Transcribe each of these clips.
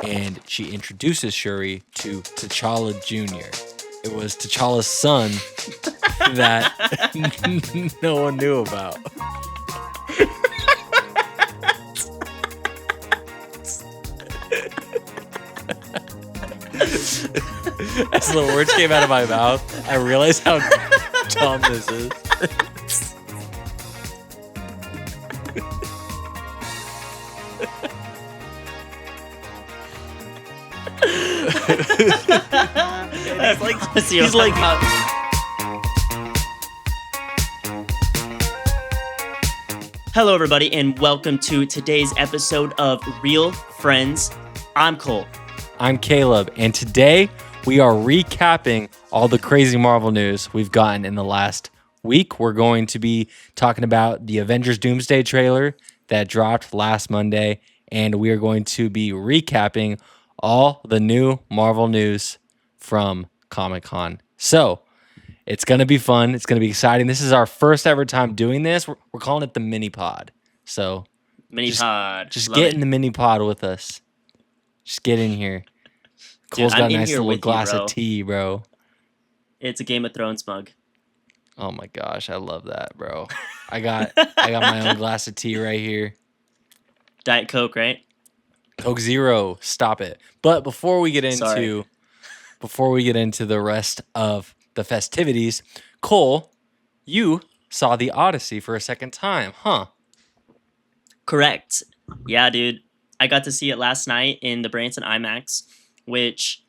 and she introduces Shuri to T'Challa Jr. It was T'Challa's son that no one knew about. As the words came out of my mouth, I realized how dumb this is. He's like Hello, everybody, and welcome to today's episode of Real Friends. I'm Cole. I'm Caleb, and today we are recapping all the crazy Marvel news we've gotten in the last week. We're going to be talking about the Avengers Doomsday trailer that dropped last Monday, and we are going to be recapping all the new Marvel news from Comic-Con. So, it's going to be fun. It's going to be exciting. This is our first ever time doing this. We're calling it the mini pod. So, just get in the mini pod with us. Just get in here. Cole's got a nice little glass of tea, bro. It's a Game of Thrones mug. Oh my gosh, I love that, bro. I got my own glass of tea right here. Diet Coke, right? Coke Zero. Stop it. But before we get into the rest of the festivities, Cole, you saw the Odyssey for a second time, huh? Correct. Yeah, dude. I got to see it last night in the Branson IMAX, which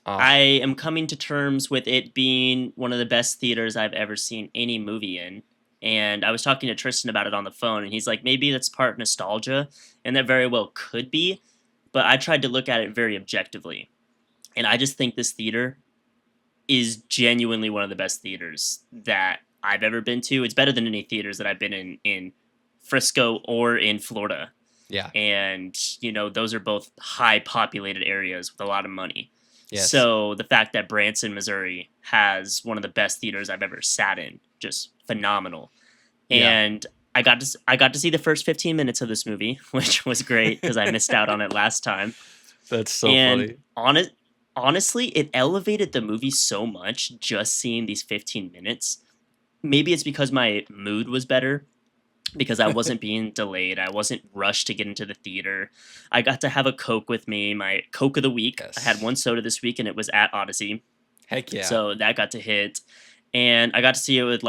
I am coming to terms with it being one of the best theaters I've ever seen any movie in. And I was talking to Tristan about it on the phone, and he's like, maybe that's part nostalgia, and that very well could be. But I tried to look at it very objectively. And I just think this theater is genuinely one of the best theaters that I've ever been to. It's better than any theaters that I've been in Frisco or in Florida. Yeah. And, those are both high populated areas with a lot of money. Yes. So the fact that Branson, Missouri has one of the best theaters I've ever sat in, just phenomenal. Yeah. And I got to see the first 15 minutes of this movie, which was great because I missed out on it last time. That's so funny. Honestly, it elevated the movie so much just seeing these 15 minutes. Maybe it's because my mood was better, because I wasn't being delayed. I wasn't rushed to get into the theater. I got to have a Coke with me, my Coke of the week. Yes. I had one soda this week, and it was at Odyssey. Heck yeah. So that got to hit. And I got to see it with,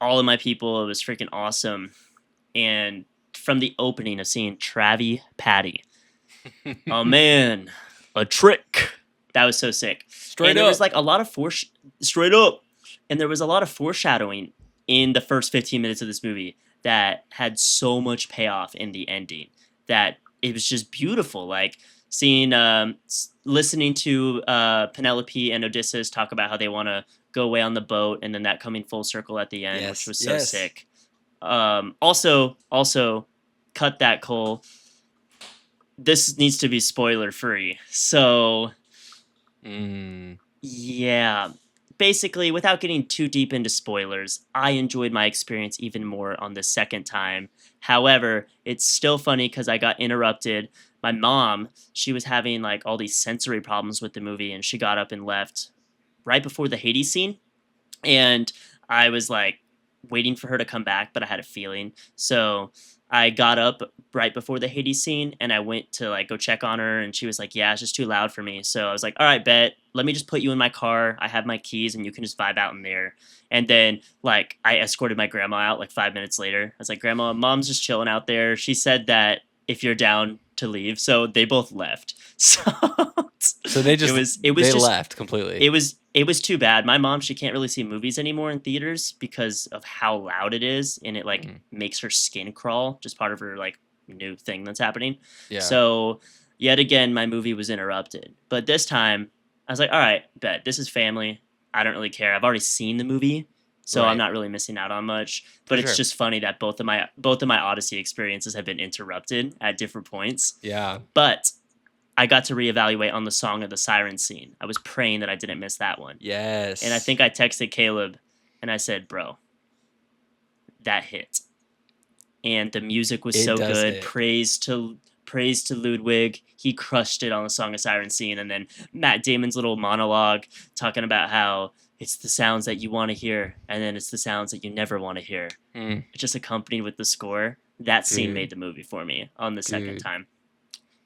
all of my people. It was freaking awesome. And from the opening of seeing Travis Patty, oh, man, a trick. That was so sick. There was a lot of straight up. And there was a lot of foreshadowing in the first 15 minutes of this movie that had so much payoff in the ending that it was just beautiful. Like listening to Penelope and Odysseus talk about how they want to go away on the boat, and then that coming full circle at the end, which was so sick. Also, cut that, Cole. This needs to be spoiler free. So, yeah. Basically, without getting too deep into spoilers, I enjoyed my experience even more on the second time. However, it's still funny because I got interrupted. My mom, she was having all these sensory problems with the movie, and she got up and left right before the Hades scene. And I was waiting for her to come back, but I had a feeling. So I got up right before the Hades scene, and I went to go check on her, and she was like, yeah, it's just too loud for me. So I was like, all right, bet. Let me just put you in my car. I have my keys, and you can just vibe out in there. And then, I escorted my grandma out 5 minutes later. I was like, Grandma, Mom's just chilling out there. She said that if you're down to leave. So they both left. So they just left completely. It was too bad. My mom, she can't really see movies anymore in theaters because of how loud it is, and it makes her skin crawl, just part of her new thing that's happening. Yeah. So yet again, my movie was interrupted. But this time I was like, all right, bet, this is family. I don't really care. I've already seen the movie, so I'm not really missing out on much. But it's just funny that both of my Odyssey experiences have been interrupted at different points. Yeah. But I got to reevaluate on the Song of the Siren scene. I was praying that I didn't miss that one. Yes. And I think I texted Caleb, and I said, bro, that hit. And the music was so good. Hit. Praise praise to Ludwig. He crushed it on the Song of Siren scene. And then Matt Damon's little monologue talking about how it's the sounds that you want to hear, and then it's the sounds that you never want to hear. Mm, Just accompanied with the score. That scene made dude, the movie for me on the second dude. time.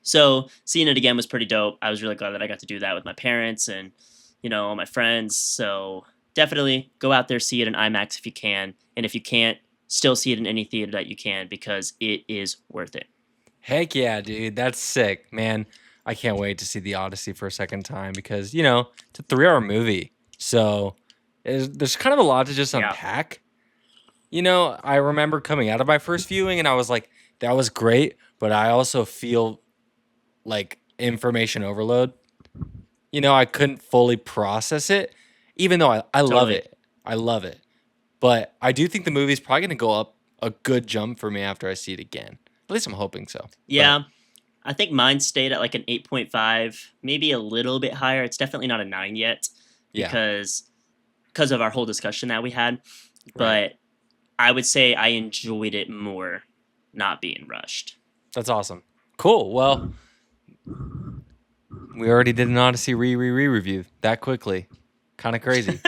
So seeing it again was pretty dope. I was really glad that I got to do that with my parents and all my friends. So definitely go out there, see it in IMAX if you can, and if you can't, still see it in any theater that you can because it is worth it. Heck yeah, dude. That's sick, man. I can't wait to see the Odyssey for a second time because it's a 3-hour movie, so there's kind of a lot to just Yeah, unpack. I remember coming out of my first viewing and I was like, that was great, but I also feel like information overload. I couldn't fully process it, even though I love totally. it. I love it. But I do think the movie's probably going to go up a good jump for me after I see it again. At least I'm hoping so. But Yeah, I think mine stayed at like an 8.5, maybe a little bit higher. It's definitely not a 9 yet yeah, because of our whole discussion that we had. right. But I would say I enjoyed it more not being rushed. That's awesome. Cool. Well, we already did an Odyssey re review that quickly. Kind of crazy.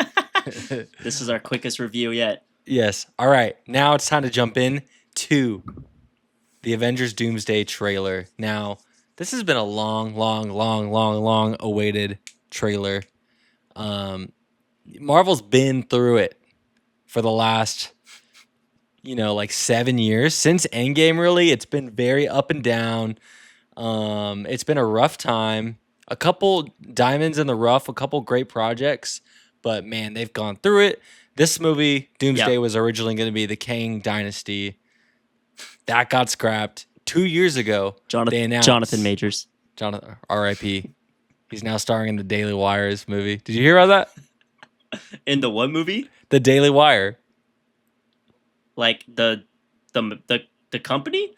This is our quickest review yet. Yes. All right. Now it's time to jump in to the Avengers Doomsday trailer. Now, this has been a long awaited trailer. Marvel's been through it for the last, like 7 years since Endgame. Really, it's been very up and down. It's been a rough time. A couple diamonds in the rough, a couple great projects, but man, they've gone through it. This movie, Doomsday, Yep. was originally going to be the Kang Dynasty. That got scrapped 2 years ago. They Jonathan announced Majors. Jonathan R.I.P. He's now starring in the Daily Wire's movie. Did you hear about that? In the what movie? The Daily Wire, Like the company?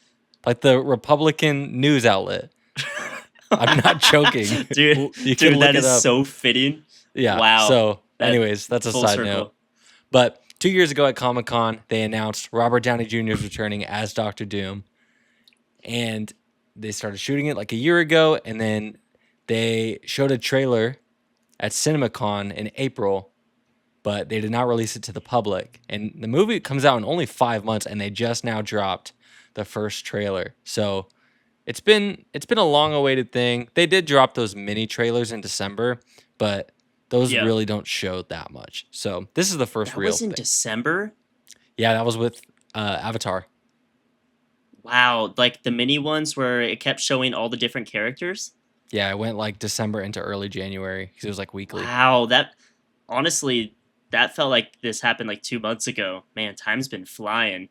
like the Republican news outlet. I'm not joking. dude, You can look that it is up. so fitting. Yeah. Wow. So, That anyways, that's a full side circle. note. But 2 years ago at Comic-Con, they announced Robert Downey Jr. is returning as Doctor Doom. And they started shooting it like a year ago. And then they showed a trailer at CinemaCon in April, but they did not release it to the public. And the movie comes out in only 5 months, and they just now dropped the first trailer. So it's been a long awaited thing. They did drop those mini trailers in December, but those Yeah. really don't show that much. So this is the first That real was in thing. December? Yeah, that was with Avatar. Wow. Like the mini ones where it kept showing all the different characters? Yeah, it went like December into early January because it was like weekly. Wow. That honestly, that felt like this happened like 2 months ago. Man, time's been flying.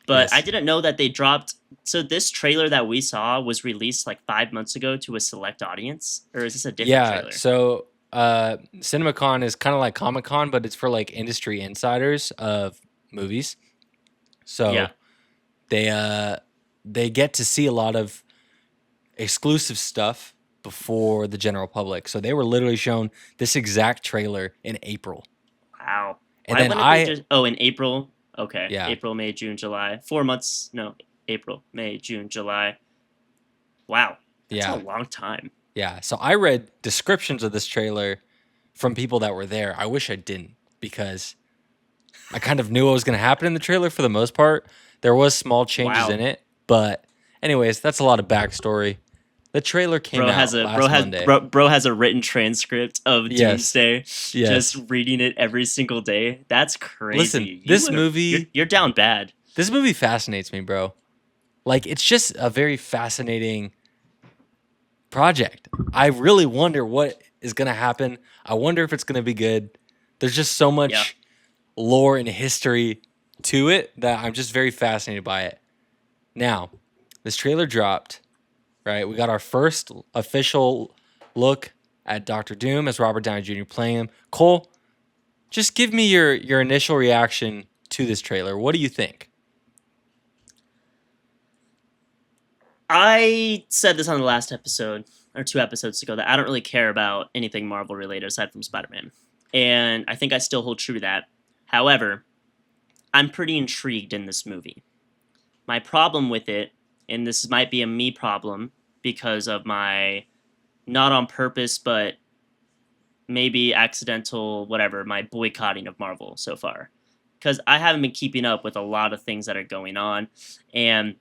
But I Yes. didn't know that they dropped. So this trailer that we saw was released like 5 months ago to a select audience, or is this a different Yeah, trailer? so CinemaCon is kind of like Comic-Con, but it's for like industry insiders of movies. So Yeah. they get to see a lot of exclusive stuff before the general public. So they were literally shown this exact trailer in April. Wow. And Why then wouldn't they just? Oh, in April. Okay. yeah, April, May, June, July. 4 months. No. April, May, June, July. Wow. That's a yeah, long time. yeah. So I read descriptions of this trailer from people that were there. I wish I didn't because I kind of knew what was going to happen in the trailer for the most part. There was small changes Wow. in it, but anyways, that's a lot of backstory. The trailer came Bro has out a last Monday. bro has a written transcript of Yes, Doomsday. yes. Just reading it every single day. That's crazy. Listen, this movie you're down bad. fascinates me, bro. Like it's just a very fascinating project. I really wonder what is going to happen. I wonder if it's going to be good. There's just so Yeah. much lore and history to it that I'm just very fascinated by it. Now, this trailer dropped, right? We got our first official look at Doctor Doom as Robert Downey Jr. playing him. Cole, just give me your initial reaction to this trailer. What do you think? I said this on the last episode or 2 episodes ago that I don't really care about anything Marvel related aside from Spider-Man. And I think I still hold true to that. However, I'm pretty intrigued in this movie. My problem with it and this might be a me problem because of my not on purpose, but maybe accidental, whatever, my boycotting of Marvel so far. Because I haven't been keeping up with a lot of things that are going on, and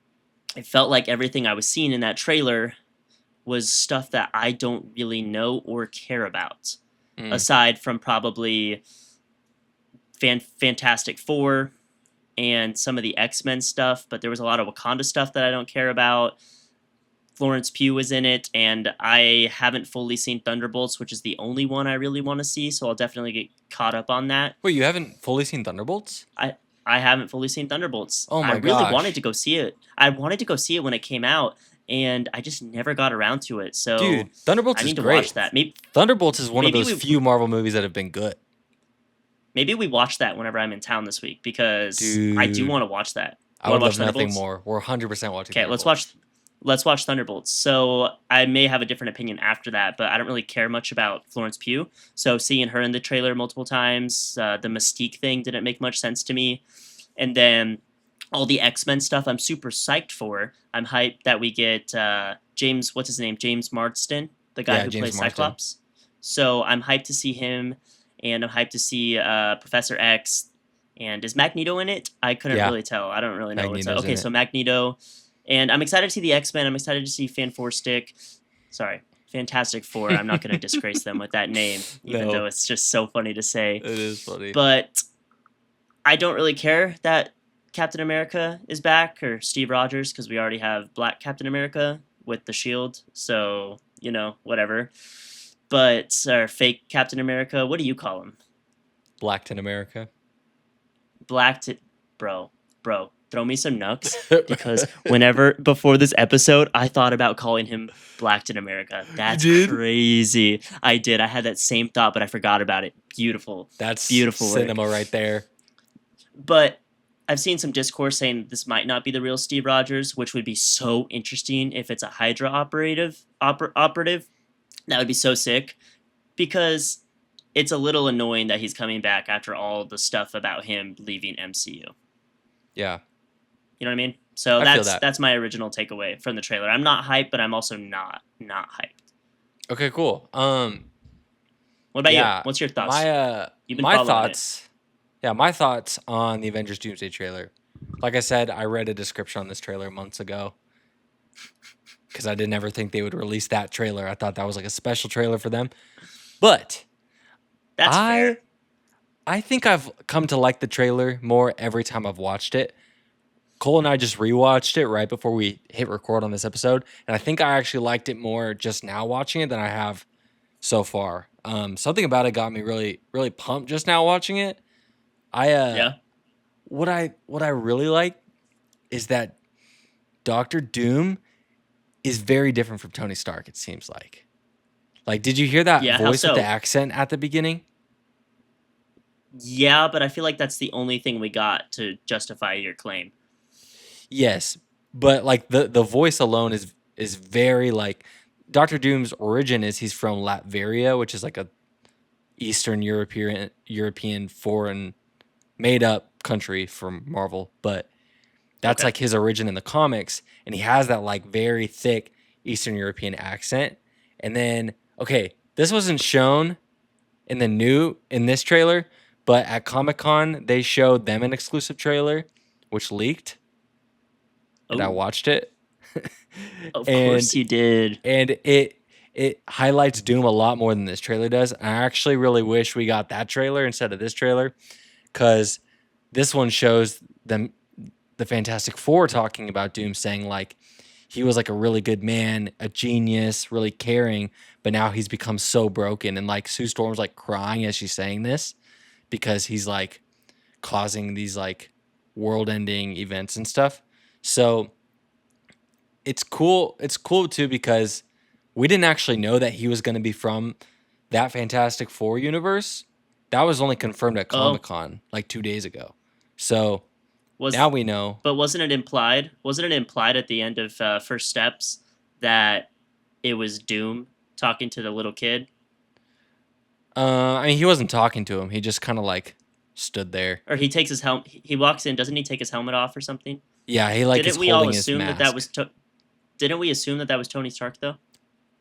it felt like everything I was seeing in that trailer was stuff that I don't really know or care about, aside from probably Fantastic Four and some of the X-Men stuff, but there was a lot of Wakanda stuff that I don't care about. Florence Pugh was in it, and I haven't fully seen Thunderbolts, which is the only one I really want to see, so I'll definitely get caught up on that. Wait, you haven't fully seen Thunderbolts? I haven't fully seen Thunderbolts. Oh my I really gosh. wanted to go see it. I wanted to go see it when it came out, and I just never got around to it. So Dude, Thunderbolts I is need to great. watch that. Thunderbolts is one of maybe those we- few Marvel movies that have been good. Maybe we watch that whenever I'm in town this week because I do Dude. want to watch that. I Wanna would watch love nothing Thunderbolts? more. We're 100% watching Okay, let's watch Thunderbolts. So I may have a different opinion after that, but I don't really care much about Florence Pugh. So seeing her in the trailer multiple times, the Mystique thing didn't make much sense to me, and then all the X-Men stuff I'm super psyched for. I'm hyped that we get James, what's his name, James Marsden, the guy Yeah, who James plays Marsden. Cyclops. So I'm hyped to see him, and I'm hyped to see Professor X. And is Magneto in it? I couldn't Yeah. really tell. I don't really know. Magneto's Okay, in so it. Magneto. And I'm excited to see the X-Men. I'm excited to see Fantastic Four. I'm not going to disgrace them with that name, even No. though it's just so funny to say. It is funny. But I don't really care that Captain America is back or Steve Rogers because we already have Black Captain America with the shield. So, whatever. But our fake Captain America, what do you call him? Blackton America. Bro, throw me some nucks because before this episode, I thought about calling him Blackton America. That's did? crazy. I did. I had that same thought, but I forgot about it. Beautiful. That's Beautiful work. cinema right there. But I've seen some discourse saying this might not be the real Steve Rogers, which would be so interesting if it's a Hydra operative. That would be so sick because it's a little annoying that he's coming back after all the stuff about him leaving MCU. Yeah. You know what I mean? So I feel that. that's my original takeaway from the trailer. I'm not hyped, but I'm also not hyped. Okay, cool. What about yeah, you? What's your thoughts? You've been my following thoughts. Yeah, my thoughts on the Avengers Doomsday trailer. Like I said, I read a description on this trailer months ago because I didn't ever think they would release that trailer. I thought that was like a special trailer for them. But That's fair. I think I've come to like the trailer more every time I've watched it. Cole and I just rewatched it right before we hit record on this episode, and I think I actually liked it more just now watching it than I have so far. Something about it got me really, really pumped just now watching it. Yeah. What I really like is that Doctor Doom is very different from Tony Stark. It seems like. Like, did you hear that Yeah, how voice with so? the accent at the beginning? Yeah, but I feel like that's the only thing we got to justify your claim. Yes, but like the voice alone is very like Doctor Doom's origin is he's from Latveria, which is like a Eastern European foreign made up country from Marvel, but that's Okay. like his origin in the comics, and he has that like very thick Eastern European accent. And then this wasn't shown in this trailer, but at Comic-Con they showed them an exclusive trailer which leaked. And I Ooh. watched it. Of course you did. And it highlights Doom a lot more than this trailer does. I actually really wish we got that trailer instead of this trailer, because this one shows them the Fantastic Four talking about Doom, saying like he was like a really good man, a genius, really caring, but now he's become so broken. And like Sue Storm's like crying as she's saying this because he's like causing these like world-ending events and stuff. So it's cool. It's cool too because we didn't actually know that he was going to be from that Fantastic Four universe. That was only confirmed at Comic-Con like 2 days ago. So now we know. But wasn't it implied? Wasn't it implied at the end of First Steps that it was Doom talking to the little kid? I mean, he wasn't talking to him. He just kind of like stood there. Or he takes his helmet. He walks in. Doesn't he take his helmet off or something? Yeah, he like is Didn't we all holding his assume that that mask. was? Didn't we assume that that was Tony Stark though,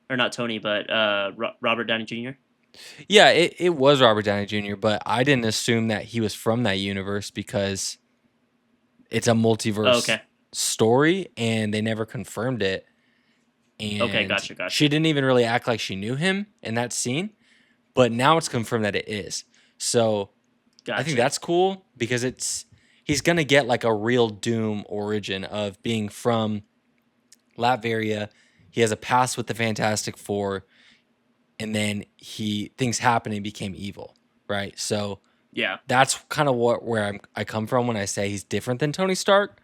or not Tony, but Robert Downey Jr. Yeah, it was Robert Downey Jr., but I didn't assume that he was from that universe because it's a Oh, multiverse okay. story and they never confirmed it. Okay. And Gotcha. she Gotcha. didn't even really act like she knew him in that scene, but now it's confirmed that it is. So I think Gotcha. that's cool because he's gonna get like a real Doom origin of being from Latveria. He has a past with the Fantastic Four, and then things happen and he became evil, right? So Yeah. that's kind of where I come from when I say he's different than Tony Stark.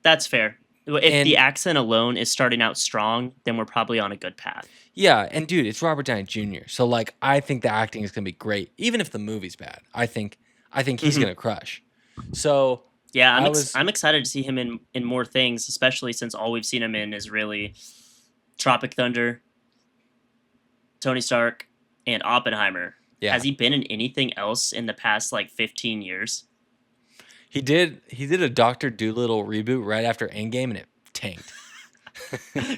That's fair. If the And accent alone is starting out strong, then we're probably on a good path. yeah, and dude, it's Robert Downey Jr. So like I think the acting is gonna be great, even if the movie's bad. I think he's Hmm. gonna crush. So Yeah, I was I'm excited to see him in more things, especially since all we've seen him in is really Tropic Thunder, Tony Stark, and Oppenheimer. yeah. Has he been in anything else in the past like 15 years? He did a Doctor Doolittle reboot right after Endgame and it tanked.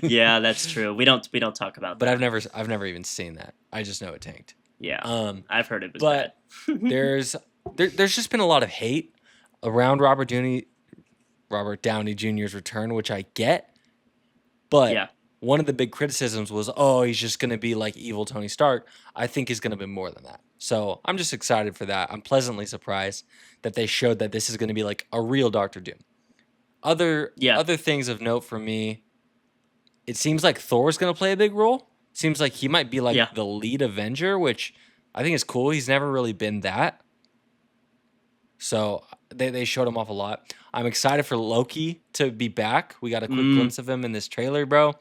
Yeah, that's true. We don't talk about But that. I've never even seen that. I just know it tanked. Yeah, Um, I've heard it was bad. but there's there's just been a lot of hate around Robert Downey Jr.'s return, which I get. But Yeah, one of the big criticisms was, oh, he's just going to be like evil Tony Stark. I think he's going to be more than that. So I'm just excited for that. I'm pleasantly surprised that they showed that this is going to be like a real Doctor Doom. Other yeah, other things of note for me, it seems like Thor's going to play a big role. Seems like he might be yeah. like the lead Avenger, which I think is cool. He's never really been that. So they showed him off a lot. I'm excited for Loki to be back. We got a quick Mm, glimpse of him in this trailer, bro.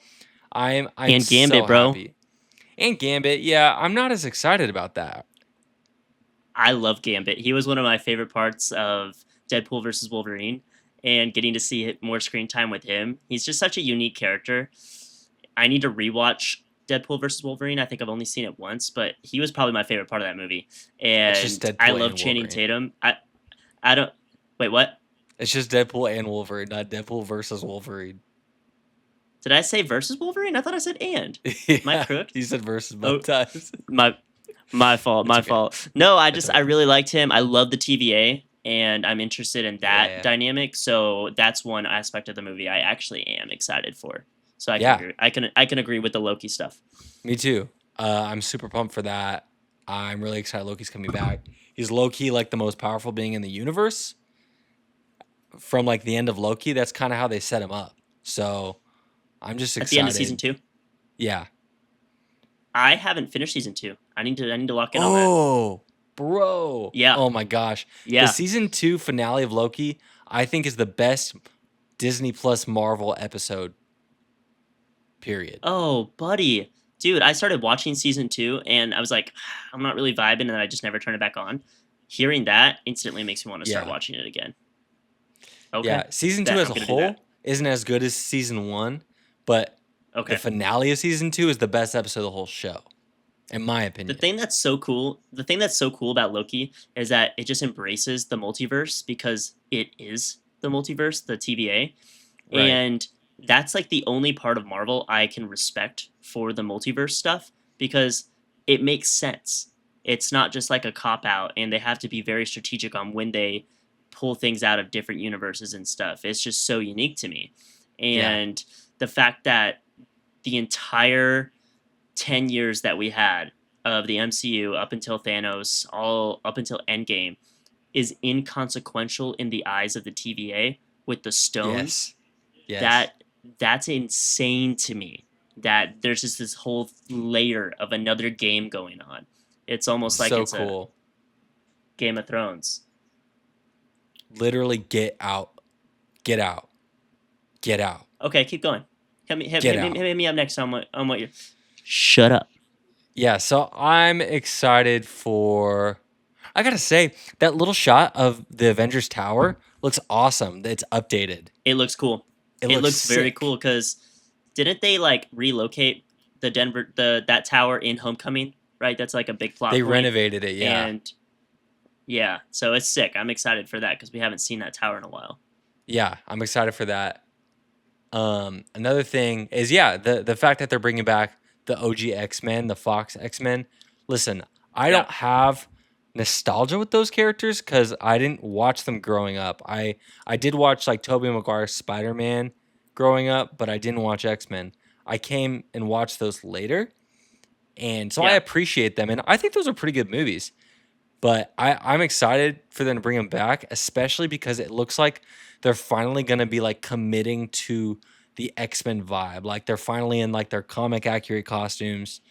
I'm and so Gambit, bro. happy. And Gambit, yeah, I'm not as excited about that. I love Gambit. He was one of my favorite parts of Deadpool versus Wolverine, and getting to see more screen time with him. He's just such a unique character. I need to rewatch Deadpool versus Wolverine. I think I've only seen it once, but he was probably my favorite part of that movie. It's just And I Deadpool love and Channing Wolverine. Tatum. I don't wait. What It's just Deadpool and Wolverine, not Deadpool versus Wolverine. did I say versus Wolverine? I thought I said and. Am I Yeah, crooked? you said versus Oh, both times. my my fault. It's My okay. fault. No, It's I okay. really liked him. I love the TVA, and I'm interested in Yeah, that yeah, dynamic. So that's one aspect of the movie I actually am excited for. So I can yeah. agree. I can agree with the Loki stuff. Me too. I'm super pumped for that. I'm really excited Loki's coming back. He's low key like the most powerful being in the universe. From like the end of Loki, that's kind of how they set him up. So I'm just At the end of season excited. 2, Yeah. I haven't finished season 2. I need to lock in on that. Oh, bro. Yeah, Oh my gosh. The yeah. season 2 finale of Loki, I think is the best Disney Plus Marvel episode, period. Oh, buddy, dude, I started watching season 2, and I was like, I'm not really vibing, and then I just never turned it back on. Hearing that instantly makes me want to start Yeah. watching it again. Okay, Yeah. Season 2 bet as I'm a gonna do that. whole isn't as good as season 1, but the Okay. finale of season 2 is the best episode of the whole show, in my opinion. The thing that's so cool about Loki is that it just embraces the multiverse because it is the multiverse, the TVA. Right. And that's like the only part of Marvel I can respect for the multiverse stuff because it makes sense. It's not just like a cop out and they have to be very strategic on when they pull things out of different universes and stuff. It's just so unique to me. Yeah. And the fact that the entire 10 years that we had of the MCU up until Thanos, all up until Endgame, is inconsequential in the eyes of the TVA with the stones. Yes. Yes. That's insane to me. That there's just this whole layer of another game going on. It's almost like So it's a cool. Game of Thrones. Literally get out. Get out. Get out. Okay, keep going. Get out. Hit me up next on what you're. Shut up. Yeah, so I'm excited for. I gotta say, that little shot of the Avengers Tower looks awesome. It's updated. It looks cool. It It looks looks very sick. cool because didn't they like relocate that tower in Homecoming? Right, that's like a big plot They point. renovated it, yeah. And yeah, so it's sick. I'm excited for that because we haven't seen that tower in a while. Yeah, I'm excited for that. Another thing is, the fact that they're bringing back the OG X-Men, the Fox X-Men. Listen, I Yeah. don't have nostalgia with those characters because I didn't watch them growing up. I did watch like Tobey Maguire's Spider-Man growing up, but I didn't watch X-Men. I came and watched those later, and so I Yeah. appreciate them, and I think those are pretty good movies. But I'm excited for them to bring them back, especially because it looks like they're finally gonna be like committing to the X-Men vibe. Like they're finally in like their comic accurate costumes.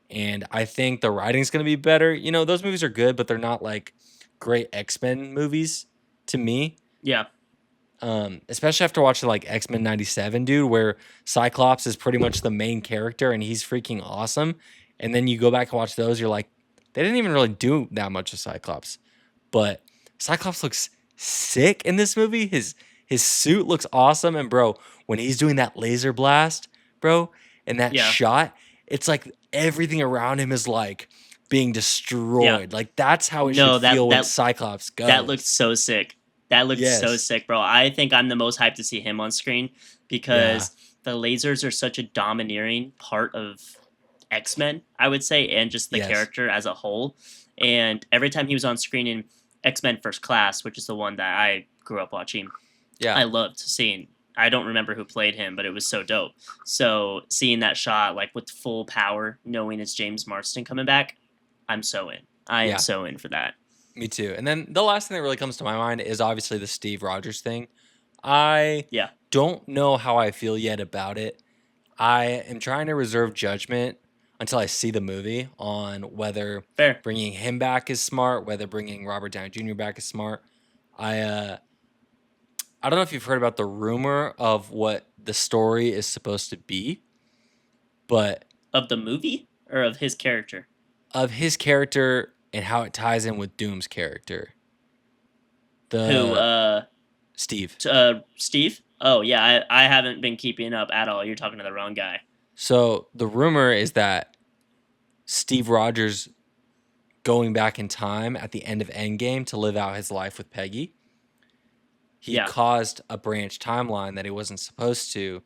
And I think the writing's gonna be better. You know, those movies are good, but they're not like great X-Men movies to me. Yeah. Especially after watching like X-Men 97, dude, where Cyclops is pretty much the main character and he's freaking awesome. And then you go back and watch those, you're like, they didn't even really do that much of Cyclops. But Cyclops looks sick in this movie. His suit looks awesome. And bro, when he's doing that laser blast, bro, and that Yeah. shot, it's like everything around him is like being Yeah. destroyed. Like that's how it should No, feel when Cyclops that looked goes. so sick. That looked so Yes. sick, bro. I think I'm the most hyped to see him on screen Yeah. because the lasers are such a domineering part of X-Men, I would say, and just the Yes. character as a whole. And every time he was on screen in X-Men First Class, which is the one that I grew up watching, Yeah. I loved seeing. I don't remember who played him, but it was so dope. So seeing that shot, like with full power, knowing it's James Marsden coming back, I'm so in. I am Yeah. so in for that. Me too. And then the last thing that really comes to my mind is obviously the Steve Rogers thing. I Yeah, don't know how I feel yet about it. I am trying to reserve judgment until I see the movie on whether fair. bringing him back is smart, whether bringing Robert Downey Jr. back is smart. I don't know if you've heard about the rumor of what the story is supposed to be, but Of the movie or of his character? of his character and how it ties in with Doom's character. Who? The Steve. Steve? Oh yeah, I haven't been keeping up at all. You're talking to the wrong guy. So the rumor is that Steve Rogers going back in time at the end of Endgame to live out his life with Peggy. He Yeah. caused a branch timeline that he wasn't supposed to,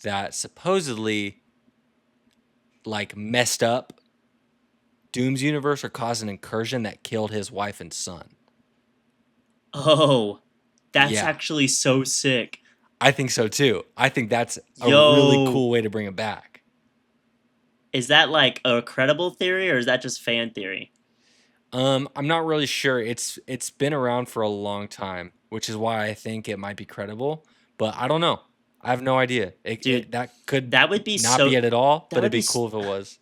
that supposedly like messed up Doom's universe or caused an incursion that killed his wife and son. Oh, that's Yeah, actually so sick. I think so too. I think that's a really Yo, cool way to bring it back. is that like a credible theory or is that just fan theory? I'm not really sure. It's been around for a long time, which is why I think it might be credible, but I don't know. I have no idea. Dude, That could that would be not be so it at all, that but would it'd be be cool if it was.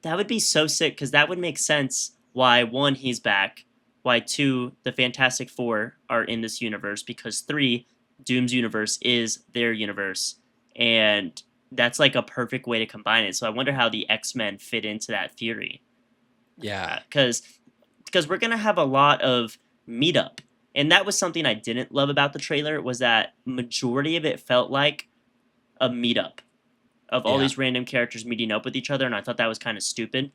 that would be so sick cuz that would make sense why one he's back, why two the Fantastic Four are in this universe because three Doom's universe is their universe and that's like a perfect way to combine it. So I wonder how the X-Men fit into that theory. Yeah. Because we're gonna have a lot of meetup, and that was something I didn't love about the trailer was that majority of it felt like a meetup of all Yeah. these random characters meeting up with each other, and I thought that was kind of stupid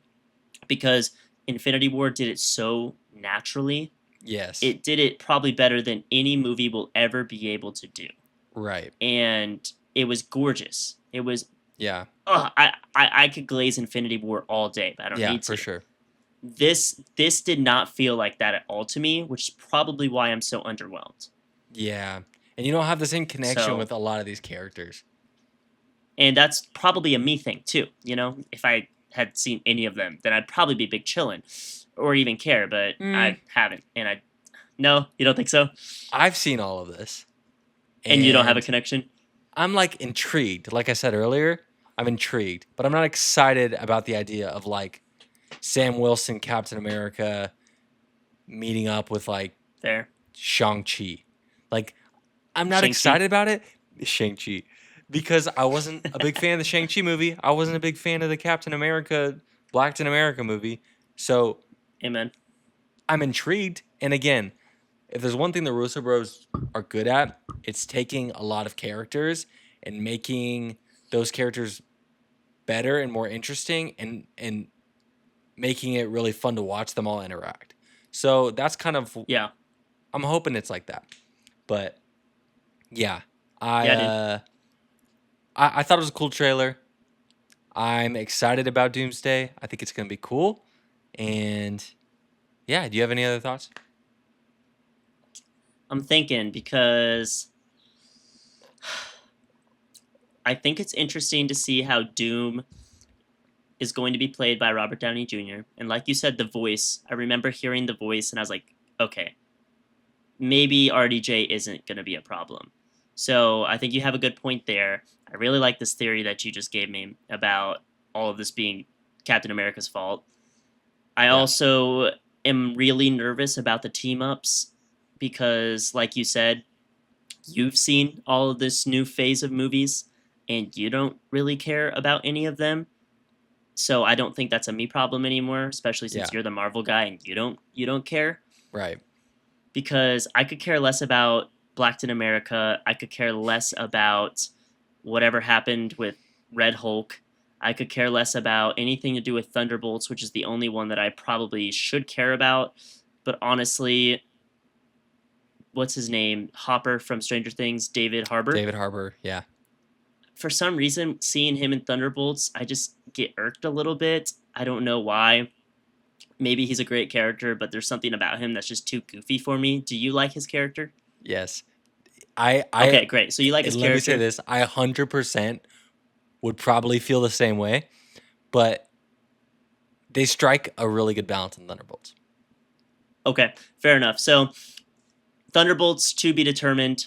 because Infinity War did it so naturally. Yes. It did it probably better than any movie will ever be able to do, Right. and it was gorgeous. It was. Yeah. I could glaze Infinity War all day, but I don't Yeah, need for to. sure. This did not feel like that at all to me, which is probably why I'm so underwhelmed. Yeah. And you don't have the same connection So, with a lot of these characters. and that's probably a me thing too. You know, if I had seen any of them, then I'd probably be big chillin', or even care. But Mm, I haven't, and I no, you don't think so, I've seen all of this. and you don't have a And connection. I'm like intrigued. Like I said earlier, I'm intrigued, but I'm not excited about the idea of like Sam Wilson, Captain America, meeting up with like There, Shang-Chi. Like, I'm not Shang Chi. excited about it, Shang-Chi, because I wasn't a big fan of the Shang-Chi movie. I wasn't a big fan of the Blackton America movie. So Amen. I'm intrigued. And again, if there's one thing the Russo Bros are good at, it's taking a lot of characters and making those characters better and more interesting and making it really fun to watch them all interact. So that's kind of Yeah. I'm hoping it's like that. But Yeah. I, Yeah, dude. uh, I thought it was a cool trailer. I'm excited about Doomsday. I think it's going to be cool. And yeah, do you have any other thoughts? I'm thinking because I think it's interesting to see how Doom is going to be played by Robert Downey Jr. And like you said, the voice, I remember hearing the voice and I was like, okay, maybe RDJ isn't going to be a problem. So I think you have a good point there. I really like this theory that you just gave me about all of this being Captain America's fault. I Yeah. also am really nervous about the team ups because, like you said, you've seen all of this new phase of movies and you don't really care about any of them. So I don't think that's a me problem anymore, especially Yeah. since you're the Marvel guy and you don't care. Right. Because I could care less about Blackton America. I could care less about whatever happened with Red Hulk. I could care less about anything to do with Thunderbolts, which is the only one that I probably should care about. But honestly, what's his name? Hopper from Stranger Things, David Harbour. David Harbour. Yeah. For some reason, seeing him in Thunderbolts, I just get irked a little bit. I don't know why. Maybe he's a great character, but there's something about him that's just too goofy for me. Do you like his character? Yes. I Okay, great. So you like his and let me say character? this, I 100% would probably feel the same way, but they strike a really good balance in Thunderbolts. Okay, fair enough. So Thunderbolts to be determined.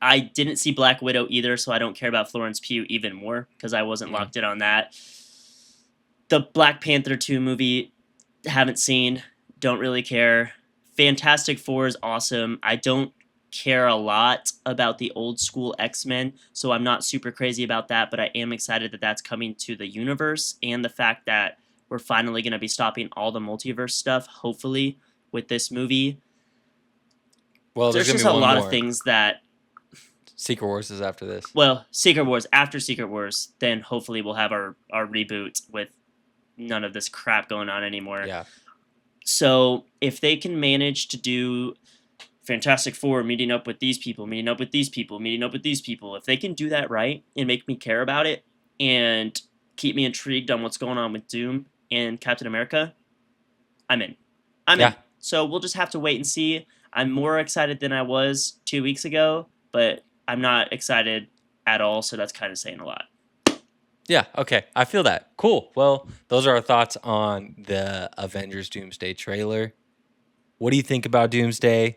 I didn't see Black Widow either, so I don't care about Florence Pugh even more because I wasn't locked in on that. The Black Panther 2 movie, haven't seen, don't really care. Fantastic Four is awesome. I don't care a lot about the old school X-Men, so I'm not super crazy about that, but I am excited that that's coming to the universe and the fact that we're finally going to be stopping all the multiverse stuff, hopefully, with this movie. Well, there's There's going just to a be one lot more. of things that, Secret Wars is after this. well, Secret Wars, after Secret Wars, then hopefully we'll have our reboot with none of this crap going on anymore. Yeah. So if they can manage to do Fantastic Four meeting up with these people, meeting up with these people, meeting up with these people, if they can do that right and make me care about it and keep me intrigued on what's going on with Doom and Captain America, I'm in. I'm in. Yeah. So we'll just have to wait and see. I'm more excited than I was 2 weeks ago, but I'm not excited at all, so that's kind of saying a lot. Yeah, okay. I feel that. Cool. Well, those are our thoughts on the Avengers Doomsday trailer. What do you think about Doomsday?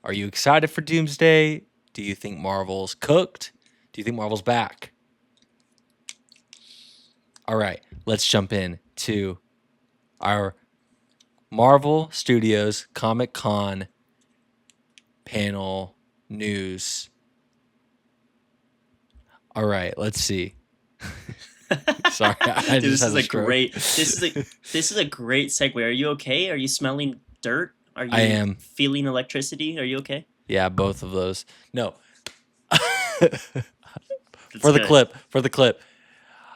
Are you excited for Doomsday? Do you think Marvel's cooked? Do you think Marvel's back? All right, let's jump in to our Marvel Studios Comic-Con panel news. All right, let's see. Sorry, I Dude, just had a stroke. this is a great segue. Are you okay? Are you smelling dirt? Are you I am. feeling electricity? Are you okay? Yeah, both of those. No. That's For the good. clip.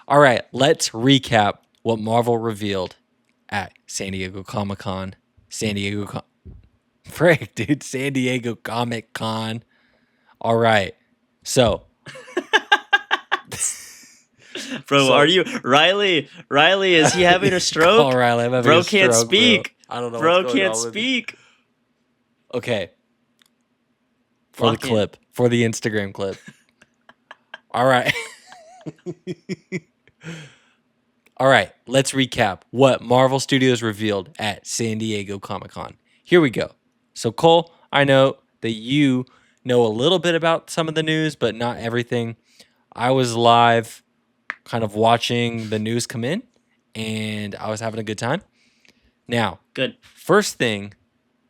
All right, let's recap what Marvel revealed at San Diego Comic-Con. San Diego Comic-Con. All right. So, Bro, So- are you Riley? Riley, is he having a stroke? Call Riley, I'm having Bro a can't stroke, speak. Bro. I don't know Bro what's going can't on with me. speak. Okay. For Lock the in. clip, for the Instagram clip. All right. All right, let's recap what Marvel Studios revealed at San Diego Comic-Con. Here we go. So, Cole, I know that you know a little bit about some of the news, but not everything. I was live kind of watching the news come in, and I was having a good time. Now, Good. first thing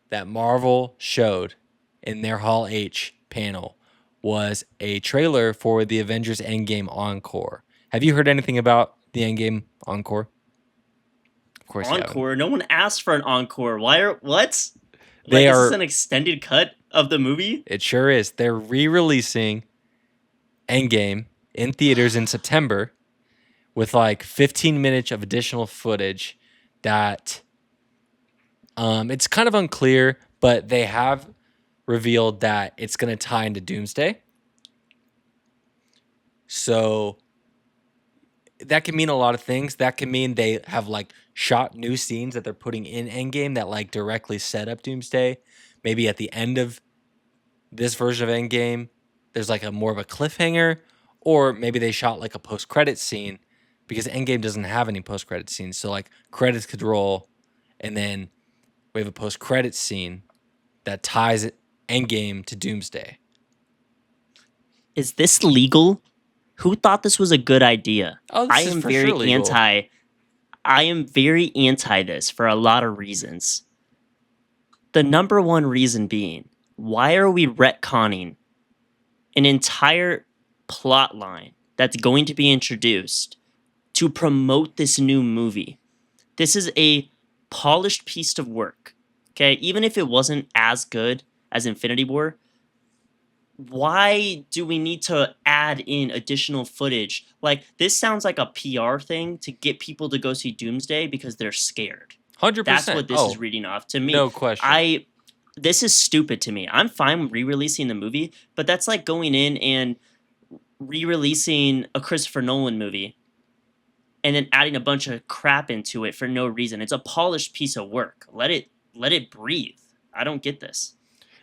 that Marvel showed in their Hall H panel was a trailer for the Avengers Endgame Encore. Have you heard anything about the Endgame Encore? Of course you haven't. Encore. No one asked for an encore. Why are what? They Like, is are- this an extended cut of the movie? It sure is. They're re-releasing Endgame in theaters in September with like 15 minutes of additional footage that it's kind of unclear, but they have revealed that it's going to tie into Doomsday. So that can mean a lot of things. That can mean they have like shot new scenes that they're putting in Endgame that like directly set up Doomsday. Maybe at the end of this version of Endgame, there's like a more of a cliffhanger, or maybe they shot like a post-credit scene because Endgame doesn't have any post-credit scenes. So like credits could roll, and then we have a post-credit scene that ties Endgame to Doomsday. Is this legal? Who thought this was a good idea? Oh, I this is am for sure very legal. anti. I am very anti this for a lot of reasons. The number one reason being, why are we retconning an entire plot line that's going to be introduced to promote this new movie? This is a polished piece of work. Okay, even if it wasn't as good as Infinity War, why do we need to add in additional footage? Like, this sounds like a PR thing to get people to go see Doomsday because they're scared. That's 100%. what this is Oh, reading off to me. no question. This is stupid to me. I'm fine re-releasing the movie, but that's like going in and re-releasing a Christopher Nolan movie and then adding a bunch of crap into it for no reason. It's a polished piece of work. Let it breathe. I don't get this.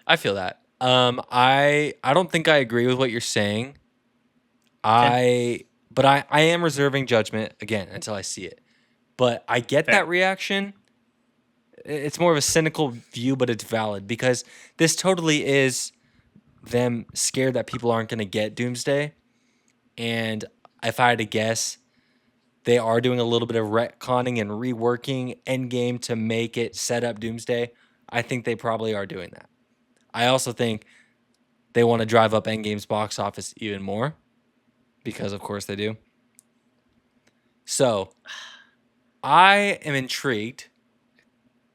I feel that. I don't think I agree with what you're saying. Okay. I am reserving judgment again until I see it. But I get Fair. that reaction. It's more of a cynical view, but it's valid because this totally is them scared that people aren't going to get Doomsday. And if I had to guess, they are doing a little bit of retconning and reworking Endgame to make it set up Doomsday. I think they probably are doing that. I also think they want to drive up Endgame's box office even more because, of course, they do. So I am intrigued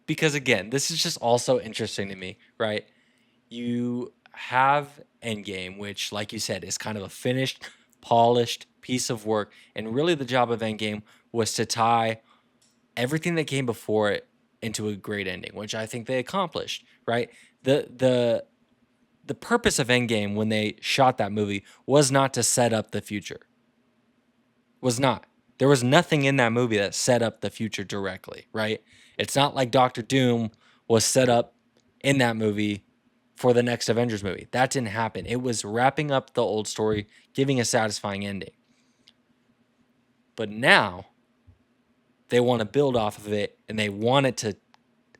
because, again, this is just also interesting to me, right? You have Endgame, which, like you said, is kind of a finished, polished piece of work. And really, the job of Endgame was to tie everything that came before it into a great ending, which I think they accomplished, right? The purpose of Endgame when they shot that movie was not to set up the future. Was not. There was nothing in that movie that set up the future directly, right? It's not like Doctor Doom was set up in that movie for the next Avengers movie. That didn't happen. It was wrapping up the old story, giving a satisfying ending. But now they want to build off of it and they want it to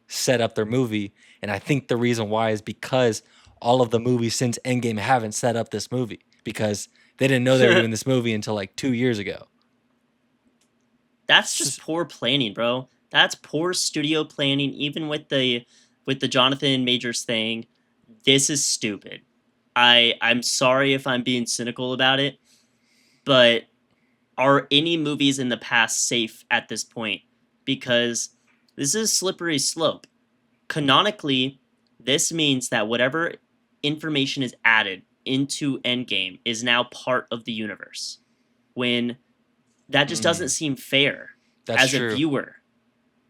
set up their movie. And I think the reason why is because all of the movies since Endgame haven't set up this movie because they didn't know they were doing this movie until like 2 years ago. That's just poor planning, bro. That's poor studio planning. Even with the Jonathan Majors thing, this is stupid. I'm sorry if I'm being cynical about it, but are any movies in the past safe at this point? Because this is a slippery slope. Canonically, this means that whatever information is added into Endgame is now part of the universe. When that just doesn't seem fair That's as a true. viewer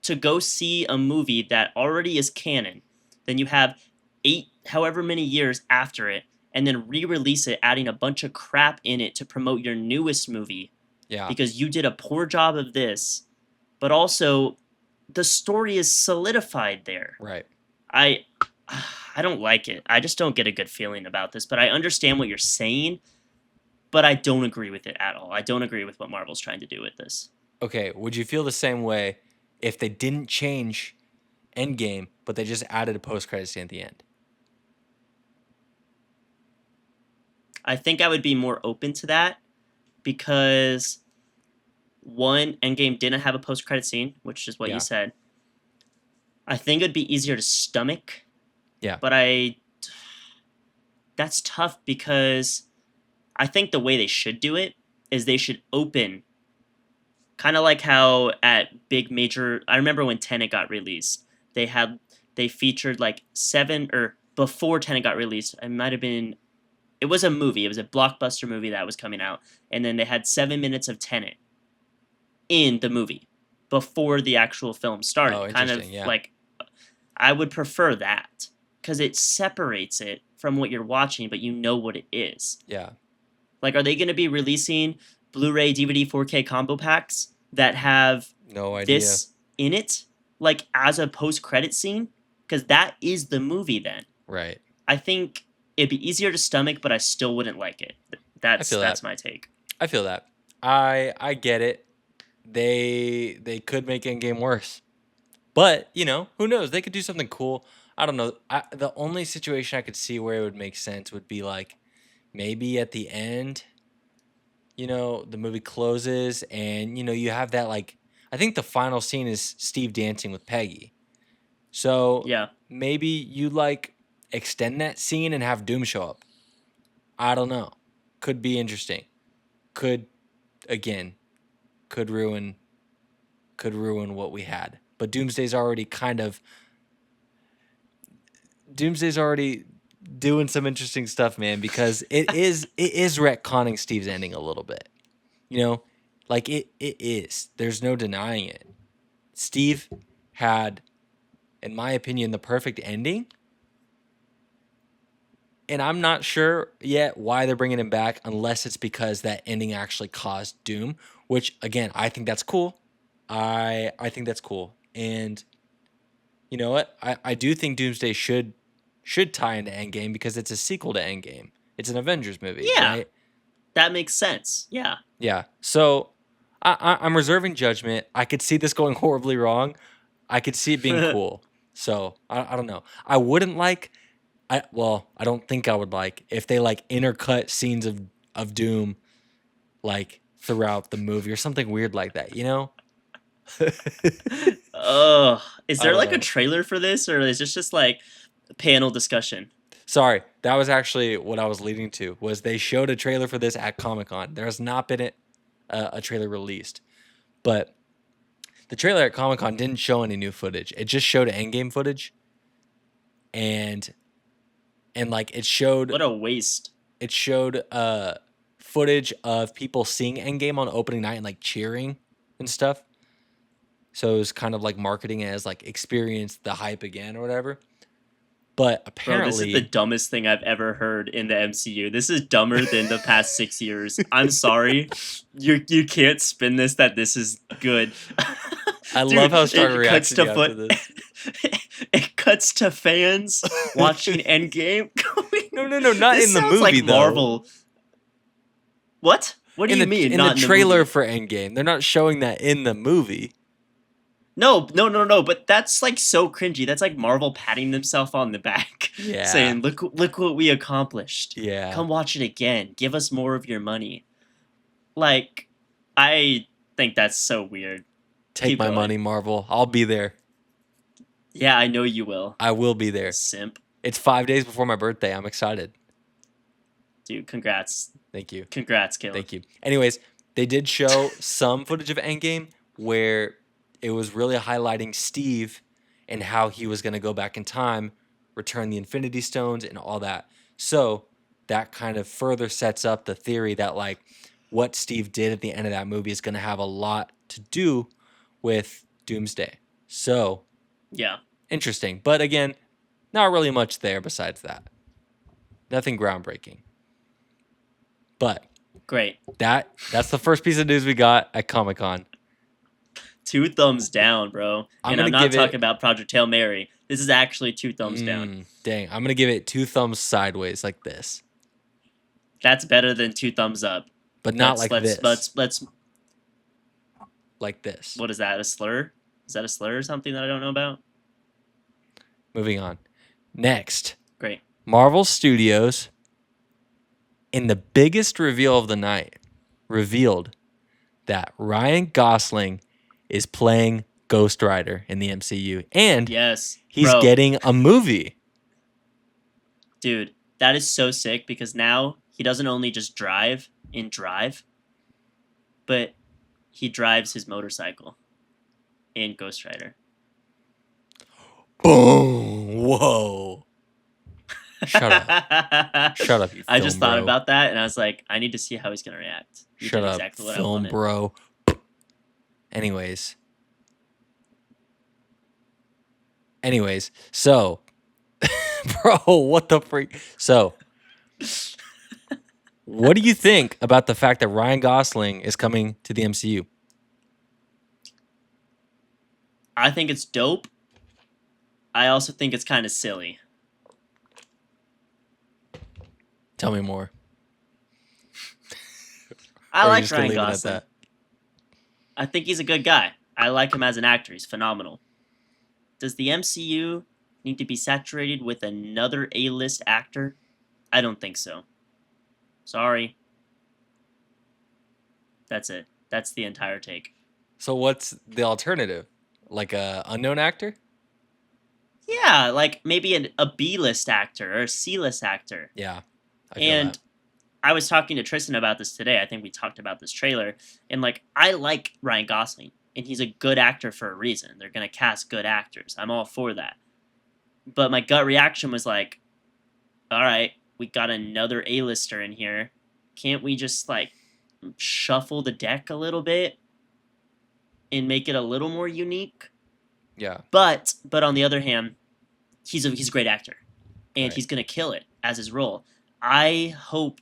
to go see a movie that already is canon. Then you have however many years after it, and then re-release it, adding a bunch of crap in it to promote your newest movie. Yeah. Because you did a poor job of this, but also the story is solidified there. Right. I don't like it. I just don't get a good feeling about this, but I understand what you're saying, but I don't agree with it at all. I don't agree with what Marvel's trying to do with this. Okay, would you feel the same way if they didn't change Endgame, but they just added a post-credit scene at the end? I think I would be more open to that because one, Endgame didn't have a post-credit scene, which is what Yeah. you said. I think it'd be easier to stomach. Yeah. But that's tough because I think the way they should do it is they should open kind of like how at big major, I remember when Tenet got released, they featured like 7, or before Tenet got released, it was a movie, it was a blockbuster movie that was coming out, and then they had 7 minutes of Tenet in the movie before the actual film started. Oh, kind of interesting, yeah. like, I would prefer that. because it separates it from what you're watching, but you know what it is. Yeah. Like, are they going to be releasing Blu-ray, DVD, 4K combo packs that have No idea. this in it, like as a post-credit scene? Because that is the movie. Then Right. I think it'd be easier to stomach, but I still wouldn't like it. I feel That's that. my take. I feel that. I get it. They could make Endgame worse. But, who knows? They could do something cool. I don't know. The only situation I could see where it would make sense would be like maybe at the end, the movie closes and, you have that like, I think the final scene is Steve dancing with Peggy. So Yeah. maybe you like extend that scene and have Doom show up. I don't know. Could be interesting. Could ruin what we had. But Doomsday's already doing some interesting stuff, man, because it is retconning Steve's ending a little bit. Like it is. There's no denying it. Steve had, in my opinion, the perfect ending. And I'm not sure yet why they're bringing him back unless it's because that ending actually caused Doom, which, again, I think that's cool. I think that's cool. And you know what? I do think Doomsday should tie into Endgame because it's a sequel to Endgame. It's an Avengers movie, Yeah. right? That makes sense. Yeah. Yeah. So I'm reserving judgment. I could see this going horribly wrong. I could see it being cool. So I don't know. I wouldn't like... I don't think I would like if they like intercut scenes of Doom like throughout the movie or something weird like that, Oh, is I there don't like know. a trailer for this, or is this just like a panel discussion? Sorry, that was actually what I was leading to. Was they showed a trailer for this at Comic-Con. There has not been a trailer released, but the trailer at Comic-Con didn't show any new footage. It just showed Endgame footage, and like it showed What a waste. footage of people seeing Endgame on opening night and like cheering and stuff. So it was kind of like marketing it as like experience the hype again or whatever. But Bro, this is apparently, the dumbest thing I've ever heard in the MCU. This is dumber than the past 6 years. I'm sorry. You can't spin this that this is good. I Dude, love how strong a it cuts reaction you to have to this. it cuts to fans watching Endgame. No, not This in the sounds movie like though. Marvel. What? What do you mean? In Not the in trailer the movie? for Endgame, they're not showing that in the movie. No. But that's like so cringy. That's like Marvel patting themselves on the back, Yeah. saying, "Look what we accomplished. Yeah. Come watch it again. Give us more of your money." Like, I think that's so weird. Take Keep my going. money, Marvel. I'll be there. Yeah, I know you will. I will be there. Simp. It's 5 days before my birthday. I'm excited. Dude, congrats. Thank you. Congrats, Caleb. Thank you. Anyways, they did show some footage of Endgame where it was really highlighting Steve and how he was going to go back in time, return the Infinity Stones and all that. So that kind of further sets up the theory that like what Steve did at the end of that movie is going to have a lot to do with Doomsday. So Yeah. interesting. But again, not really much there besides that. Nothing groundbreaking. But Great. that's the first piece of news we got at Comic-Con. 2 thumbs down, bro. I'm And gonna I'm not give it- talking about Project Hail Mary. This is actually 2 thumbs down. Dang, I'm going to give it 2 thumbs sideways like this. That's better than 2 thumbs up. But not let's, like this. Let's. Like this. What is that? A slur? Is that a slur or something that I don't know about? Moving on. Next, Great. Marvel Studios, in the biggest reveal of the night, revealed that Ryan Gosling is playing Ghost Rider in the MCU. And Yes. he's bro. getting a movie. Dude, that is so sick because now he doesn't only just drive in Drive, but he drives his motorcycle in Ghost Rider. Boom. Whoa. Shut up. Shut up, you I just film thought bro. about that and I was like, I need to see how he's going to react. You Shut did up, exactly what I film wanted. bro. Anyways, so Bro, what the freak? So, what do you think about the fact that Ryan Gosling is coming to the MCU? I think it's dope. I also think it's kind of silly. Tell me more. I Or are you like just gonna Ryan leave it at Gosling. that? I think he's a good guy. I like him as an actor. He's phenomenal. Does the MCU need to be saturated with another A-list actor? I don't think so. Sorry. That's it. That's the entire take. So what's the alternative? Like a unknown actor? Yeah, like maybe a B-list actor or a C-list actor. Yeah, I feel And that. I was talking to Tristan about this today. I think we talked about this trailer. And like, I like Ryan Gosling, and he's a good actor for a reason. They're going to cast good actors. I'm all for that. But my gut reaction was like, all right, we got another A-lister in here. Can't we just like shuffle the deck a little bit and make it a little more unique? Yeah, But on the other hand, he's a great actor, and right. he's gonna kill it as his role. I hope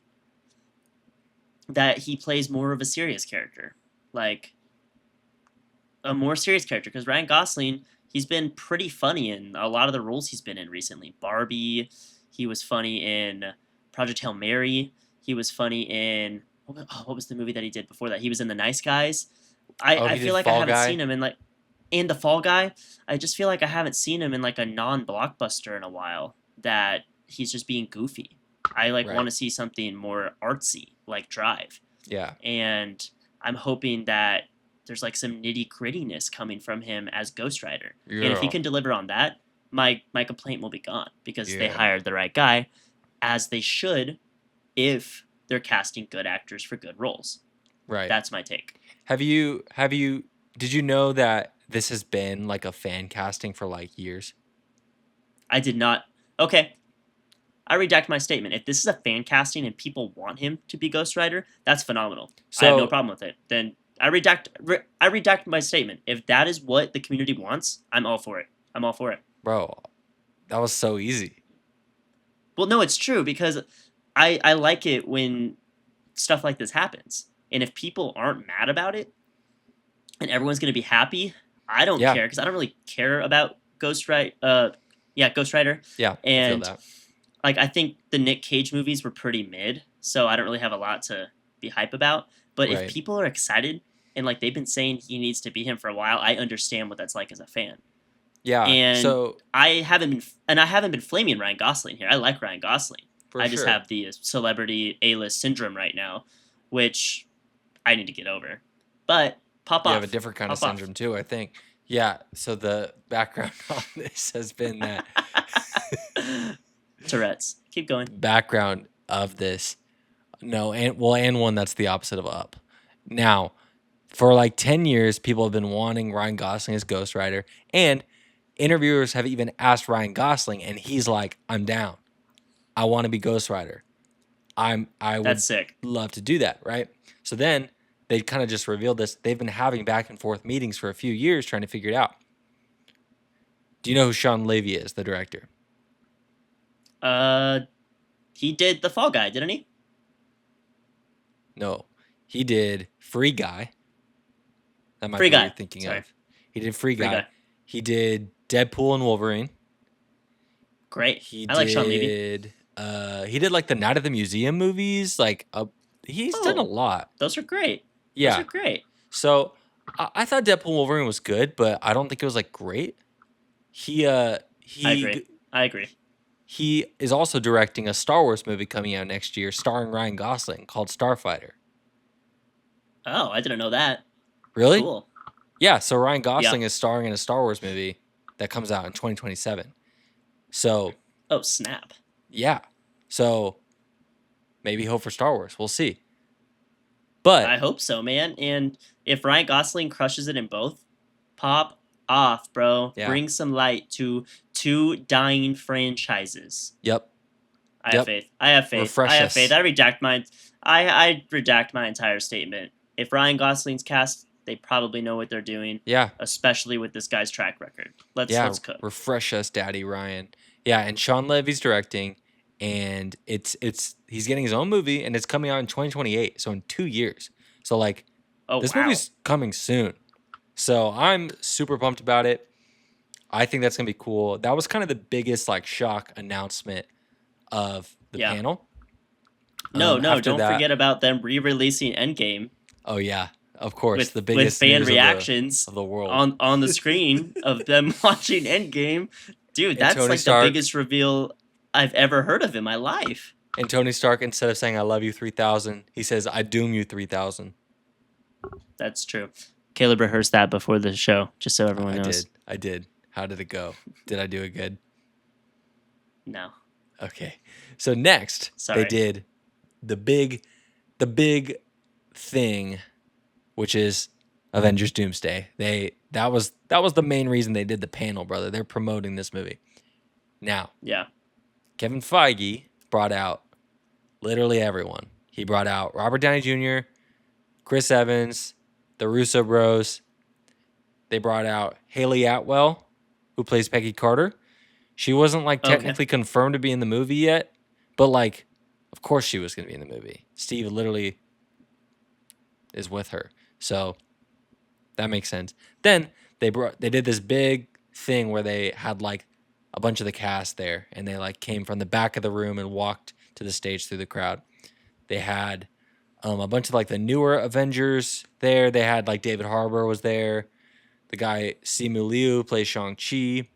that he plays more of a serious character, like a more serious character, because Ryan Gosling, he's been pretty funny in a lot of the roles he's been in recently. Barbie, he was funny in Project Hail Mary. He was funny in what was the movie that he did before that? He was in The Nice Guys. Oh, I he feel did like I Fall haven't Guy. seen him in like and The Fall Guy. I just feel like I haven't seen him in like a non blockbuster in a while. That he's just being goofy. I like want Right. to see something more artsy, like Drive, Yeah. and I'm hoping that there's like some nitty grittiness coming from him as Ghost Rider. And if he Yeah. can deliver on that, my complaint will be gone because they Yeah. hired the right guy, as they should, if they're casting good actors for good roles. Right. That's my take. Have you did you know that this has been like a fan casting for like years? I did not. Okay, I redact my statement. If this is a fan casting and people want him to be Ghost Rider, that's phenomenal. I have no So, problem with it. Then I redact my statement. If that is what the community wants, I'm all for it. I'm all for it. bro, that was so easy. Well, no, it's true because I like it when stuff like this happens. And if people aren't mad about it and everyone's going to be happy, I don't Yeah. care because I don't really care about Ghost Rider. Yeah, I feel And that. like I think the Nick Cage movies were pretty mid, so I don't really have a lot to be hype about. But if Right. people are excited and like they've been saying he needs to be him for a while, I understand what that's like as a fan. Yeah. And So, I haven't been flaming Ryan Gosling here. I like Ryan Gosling. for I just sure. have the celebrity A-list syndrome right now, which I need to get over. But pop You off. have a different kind of Pop off. syndrome too, I think. Yeah, so the background on this has been that Tourette's. Keep going. background of this. No, and one that's the opposite of up. Now, for like 10 years, people have been wanting Ryan Gosling as Ghost Rider, and interviewers have even asked Ryan Gosling, and he's like, "I'm down. I want to be Ghost Rider. I would That's sick. love to do that." Right. So then they kind of just revealed this. They've been having back and forth meetings for a few years trying to figure it out. Do you know who Sean Levy is, the director? Uh, he did the Fall Guy, didn't he? No, he did Free Guy. That might Free be what Guy. you're thinking Sorry. of. He did Free Free Guy. Guy. He did Deadpool and Wolverine. Great. He I like Sean Levy. did. He did like the Night of the Museum movies. He's done a Oh, lot. those are great. Those Yeah. are great. So I thought Deadpool and Wolverine was good, but I don't think it was like great. He I agree. I agree. he is also directing a Star Wars movie coming out next year, starring Ryan Gosling, called Starfighter. Oh, I didn't know that. Really? Cool. Yeah. So Ryan Yeah. Gosling is starring in a Star Wars movie that comes out in 2027. So Oh, snap. yeah. So maybe hope for Star Wars. We'll see. But I hope so, man. And if Ryan Gosling crushes it in both, pop off, bro. Yeah. Bring some light to two dying franchises. yep. I have Yep. faith. I have faith. Refresh I have us. faith. I redact my I redact my entire statement. If Ryan Gosling's cast, they probably know what they're doing, Yeah. especially with this guy's track record. Yeah. Let's cook. Refresh us, Daddy Ryan. Yeah, and Sean Levy's directing, and it's he's getting his own movie, and it's coming out in 2028, so in 2 years. So like, Oh this wow. movie's coming soon. So I'm super pumped about it. I think that's gonna be cool. That was kind of the biggest like shock announcement of the Yeah. panel. No, no, After don't that, forget about them re-releasing Endgame oh yeah, of course, the with biggest fan news reactions of the world. on the screen of them watching Endgame. Dude, And that's Tony like the Stark biggest reveal I've ever heard of in my life. and Tony Stark, instead of saying "I love you 3000," he says "I doom you 3000." That's true. Caleb rehearsed that before the show, just so everyone I knows. did. I did. How did it go? Did I do it good? No, Okay. So next, they sorry. did the big thing, which is Avengers Doomsday. That was the main reason they did the panel, brother. They're promoting this movie. Now, Yeah. Kevin Feige brought out literally everyone. He brought out Robert Downey Jr., Chris Evans, the Russo Bros. They brought out Haley Atwell, who plays Peggy Carter. She wasn't like Okay. technically confirmed to be in the movie yet, but like, of course she was going to be in the movie. Steve literally is with her, so that makes sense. Then they did this big thing where they had like a bunch of the cast there, and they like came from the back of the room and walked to the stage through the crowd. They had a bunch of like the newer Avengers there. They had like David Harbour was there. The guy Simu Liu plays Shang-Chi.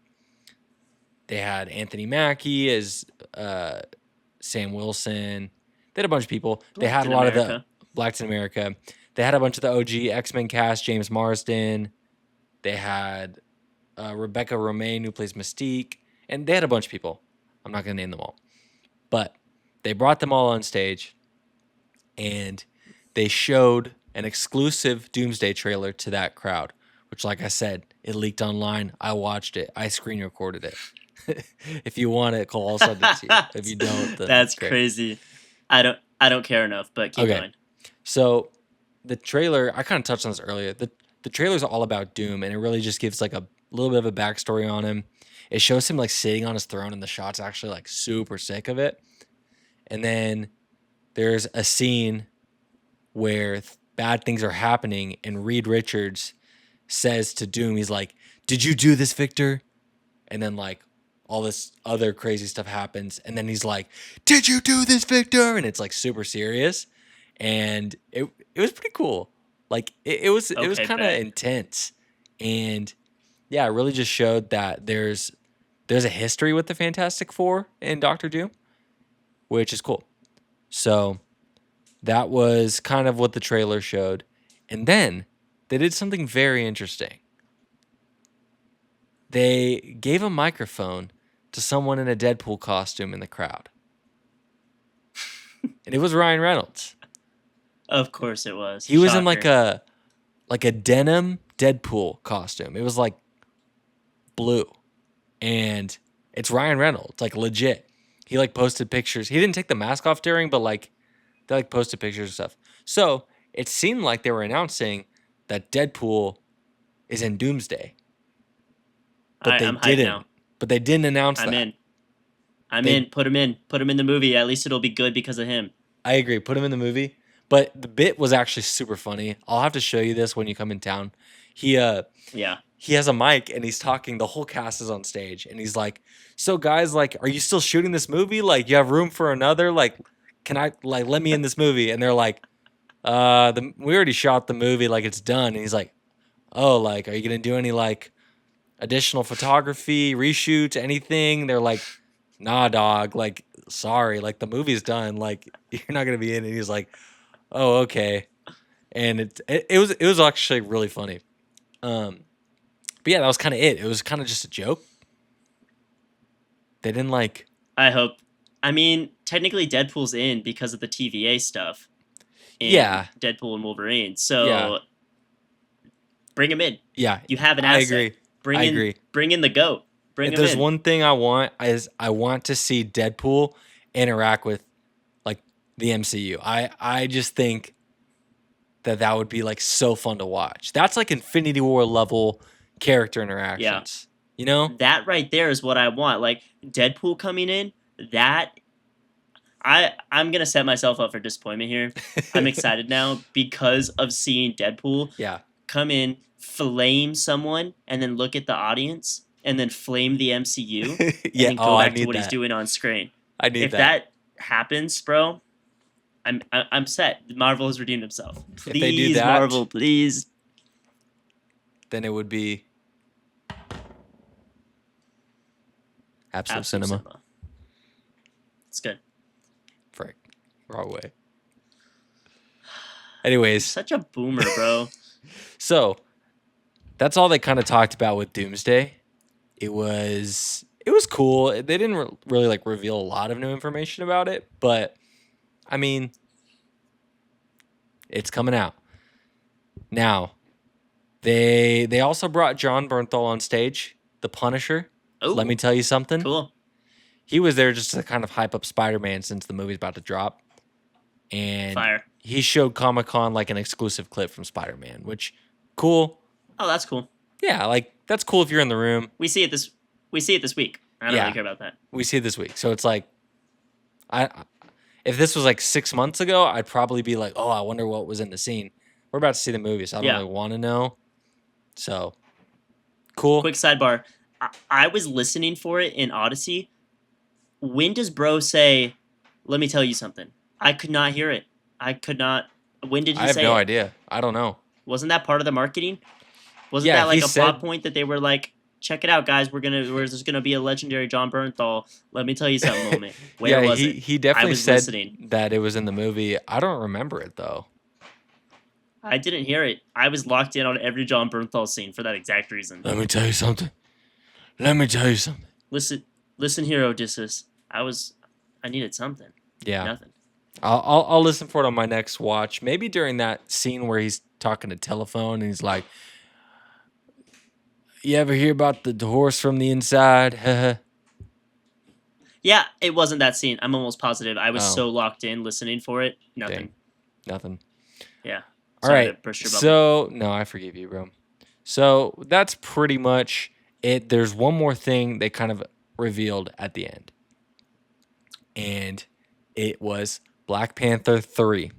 They had Anthony Mackie as Sam Wilson. They had a bunch of people. They had a lot of the Blacks in America. They had a bunch of the OG X-Men cast, James Marsden. They had Rebecca Romaine, who plays Mystique. And they had a bunch of people. I'm not going to name them all. But they brought them all on stage, and they showed an exclusive Doomsday trailer to that crowd, which, like I said, it leaked online. I watched it. I screen recorded it. If you want it, Cole, I'll send it to you. If you don't, then That's great. crazy. I don't care enough, but keep going. So the trailer, I kind of touched on this earlier. The trailer's all about Doom, and it really just gives like a little bit of a backstory on him. It shows him like sitting on his throne, and the shot's actually like super sick of it. And then there's a scene where bad things are happening, and Reed Richards says to Doom, he's like, "Did you do this, Victor?" And then like all this other crazy stuff happens, and then he's like, "Did you do this, Victor?" And it's like super serious, and it was pretty cool. Like it was Okay, kind of bet. intense, and yeah, it really just showed that there's a history with the Fantastic Four and Doctor Doom, which is cool. So that was kind of what the trailer showed, and then they did something very interesting. They gave a microphone to someone in a Deadpool costume in the crowd. And it was Ryan Reynolds. Of course it was. He was in Shocker. like a denim Deadpool costume. It was like blue. And it's Ryan Reynolds, like legit. He like posted pictures. He didn't take the mask off during, but like they like posted pictures and stuff. So it seemed like they were announcing that Deadpool is in Doomsday. But they I'm hyped didn't. now. But they didn't announce I'm that. in. I'm They- in. Put him in. Put him in the movie. At least it'll be good because of him. I agree. Put him in the movie. But the bit was actually super funny. I'll have to show you this when you come in town. He Yeah. he has a mic and he's talking. The whole cast is on stage, and he's like, "So guys, like, are you still shooting this movie? Like, you have room for another? Like, can I like let me in this movie?" And they're like, we already shot the movie. Like, it's done." And he's like, "Oh, like, are you gonna do any like additional photography, reshoots, anything?" They're like, "Nah, dog. Like, sorry. Like, the movie's done. Like, you're not gonna be in it." And he's like, "Oh, okay." And it was actually really funny. But yeah, that was kind of it. It was kind of just a joke. They didn't like. I hope. I mean, technically Deadpool's in because of the TVA stuff. In Yeah. Deadpool and Wolverine. So Yeah. bring him in. Yeah, You have an I asset. agree. Bring I in. agree. Bring in the goat. Bring If him there's in. one thing I want is I want to see Deadpool interact with like the MCU. I just think that would be like so fun to watch. That's like Infinity War level character interactions. You know? That right there is what I want. Like Deadpool coming in, that I'm gonna set myself up for disappointment here. I'm excited now because of seeing Deadpool Yeah. come in, flame someone, and then look at the audience, and then flame the MCU, and Yeah. then Oh, go I back to need what he's that. doing on screen. I need If that. that happens, bro, I'm set. Marvel has redeemed himself. If they do Please, that, Marvel, please. then it would be absolute cinema. It's good. Frick. Wrong way. Anyways, Such a boomer, bro. so that's all they kind of talked about with Doomsday. It was cool. They didn't really like reveal a lot of new information about it, but I mean, it's coming out now. They also brought John Bernthal on stage, the Punisher. Oh, Let me tell you something. cool. He was there just to kind of hype up Spider-Man since the movie's about to drop, and Fire. he showed Comic-Con like an exclusive clip from Spider-Man, which cool. Oh, that's cool. Yeah, like that's cool if you're in the room. We see it this week. I don't really care about that. We see it this week. So it's like if this was like 6 months ago, I'd probably be like, "Oh, I wonder what was in the scene." We're about to see the movie, so I don't really want to know. So, cool. Quick sidebar. I was listening for it in Odyssey. When does bro say, "Let me tell you something"? I could not hear it. I could not. When did he say it? I have no idea. I don't know. Wasn't that part of the marketing? Wasn't that like a plot point that they were like, check it out, guys. There's gonna be a legendary John Bernthal. Let me tell you something moment. Where was it? He definitely said listening. that it was in the movie. I don't remember it though. I didn't hear it. I was locked in on every John Bernthal scene for that exact reason. Let me tell you something. Let me tell you something. Listen here, Odysseus. I needed something. Yeah. Nothing. I'll listen for it on my next watch. Maybe during that scene where he's talking to telephone and he's like, "You ever hear about the horse from the inside?" Yeah, it wasn't that scene. I'm almost positive. I was so locked in listening for it. Nothing. Dang. Nothing. Yeah. All right. So, no, I forgive you, bro. So that's pretty much it. There's one more thing they kind of revealed at the end. And it was Black Panther 3.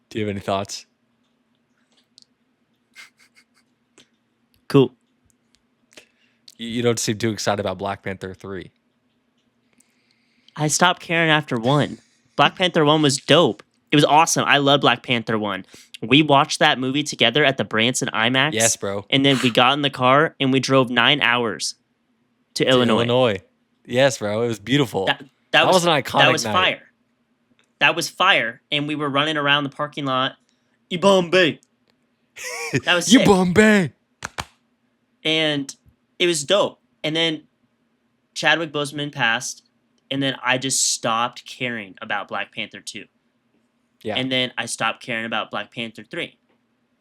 Do you have any thoughts? Cool. You don't seem too excited about Black Panther 3. I stopped caring after 1. Black Panther 1 was dope. It was awesome. I love Black Panther 1. We watched that movie together at the Branson IMAX. Yes, bro. And then we got in the car and we drove 9 hours to Illinois. Yes, bro. It was beautiful. That was an iconic That was night. fire. That was fire. And we were running around the parking lot. Bombay. That was sick. Bombay. And it was dope. And then Chadwick Boseman passed. And then I just stopped caring about Black Panther 2. Yeah. And then I stopped caring about Black Panther 3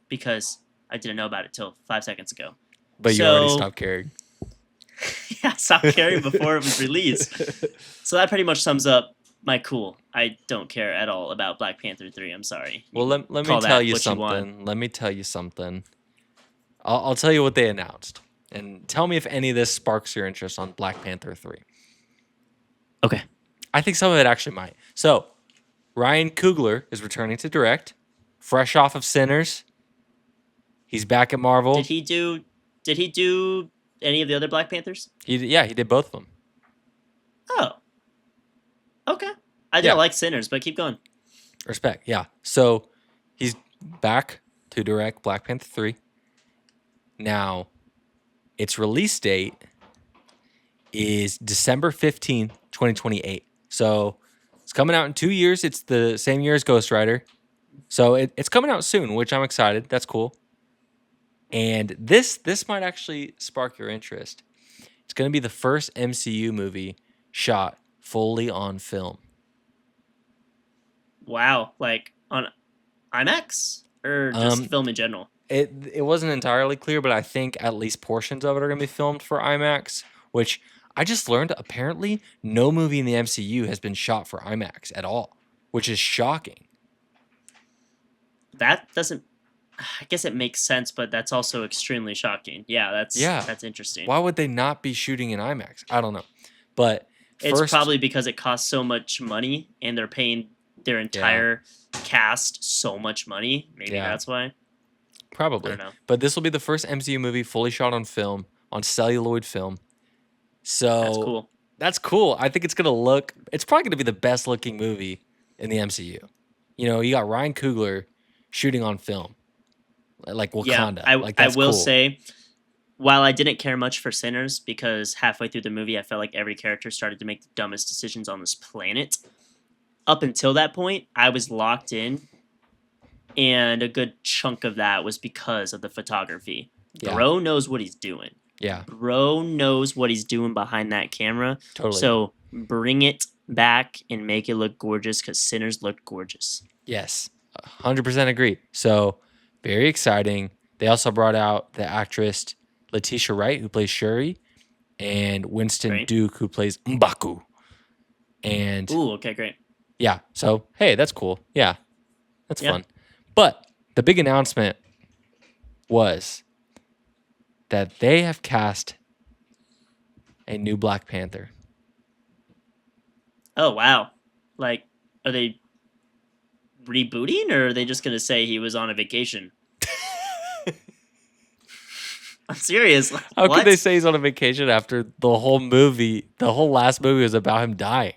because I didn't know about it till 5 seconds ago. But you already stopped caring. Yeah, I stopped caring before it was released. So that pretty much sums up my cool. I don't care at all about Black Panther 3. I'm sorry. Well, let me tell you something. Let me tell you something. I'll tell you what they announced. And tell me if any of this sparks your interest on Black Panther 3. Okay. I think some of it actually might. So, Ryan Coogler is returning to direct, fresh off of Sinners. He's back at Marvel. Did he do any of the other Black Panthers? He did both of them. Oh. Okay. I didn't like Sinners, but keep going. Respect, yeah. So, he's back to direct Black Panther 3. Now, its release date is December 15th, 2028. So, it's coming out in 2 years. It's the same year as Ghost Rider. So, it's coming out soon, which I'm excited. That's cool. And this might actually spark your interest. It's going to be the first MCU movie shot fully on film. Wow. Like on IMAX or just film in general? It wasn't entirely clear, but I think at least portions of it are going to be filmed for IMAX, which I just learned apparently no movie in the MCU has been shot for IMAX at all, which is shocking. That doesn't... I guess it makes sense, but that's also extremely shocking. Yeah, Yeah. that's interesting. Why would they not be shooting in IMAX? I don't know. But It's first, probably because it costs so much money and they're paying their yeah, entire cast so much money. Maybe yeah, that's why. I probably. don't know. But this will be the first MCU movie fully shot on film, on celluloid film. That's So cool. that's cool. I think it's probably going to be the best looking movie in the MCU. You know, you got Ryan Coogler shooting on film, like Yeah, Wakanda. Like, I that's will cool. say, while I didn't care much for Sinners because halfway through the movie I felt like every character started to make the dumbest decisions on this planet. Up until that point, I was locked in, and a good chunk of that was because of the photography. Yeah. Bro knows what he's doing. Yeah, Bro knows what he's doing behind that camera. totally. So bring it back and make it look gorgeous because Sinners looked gorgeous. Yes, 100% agree. So, very exciting. They also brought out the actress Letitia Wright, who plays Shuri, and Winston Great. Duke, who plays M'Baku. And Ooh, okay, great. yeah, so hey, that's cool. Yeah, that's Yeah. fun. But the big announcement was that they have cast a new Black Panther. Oh, wow. Like, are they rebooting or are they just going to say he was on a vacation? I'm serious. How What? could they say he's on a vacation after the whole movie, the whole last movie was about him dying?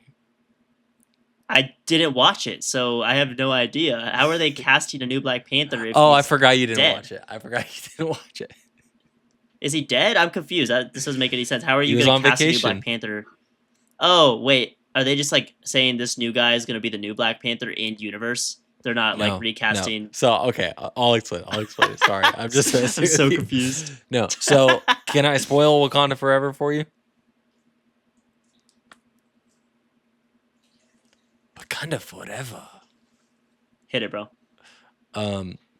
I didn't watch it, so I have no idea. How are they casting a new Black Panther if Oh, I he's forgot you didn't dead? watch it. I forgot you didn't watch it. Is he dead? I'm confused. This doesn't make any sense. How are He you was going on to cast a new vacation. Black Panther? Oh, wait. Are they just like saying this new guy is going to be the new Black Panther in universe? They're not No, like recasting. No. So okay, I'll explain. Sorry, I'm just I'm so confused. No. So can I spoil Wakanda Forever for you? Wakanda Forever. Hit it, bro.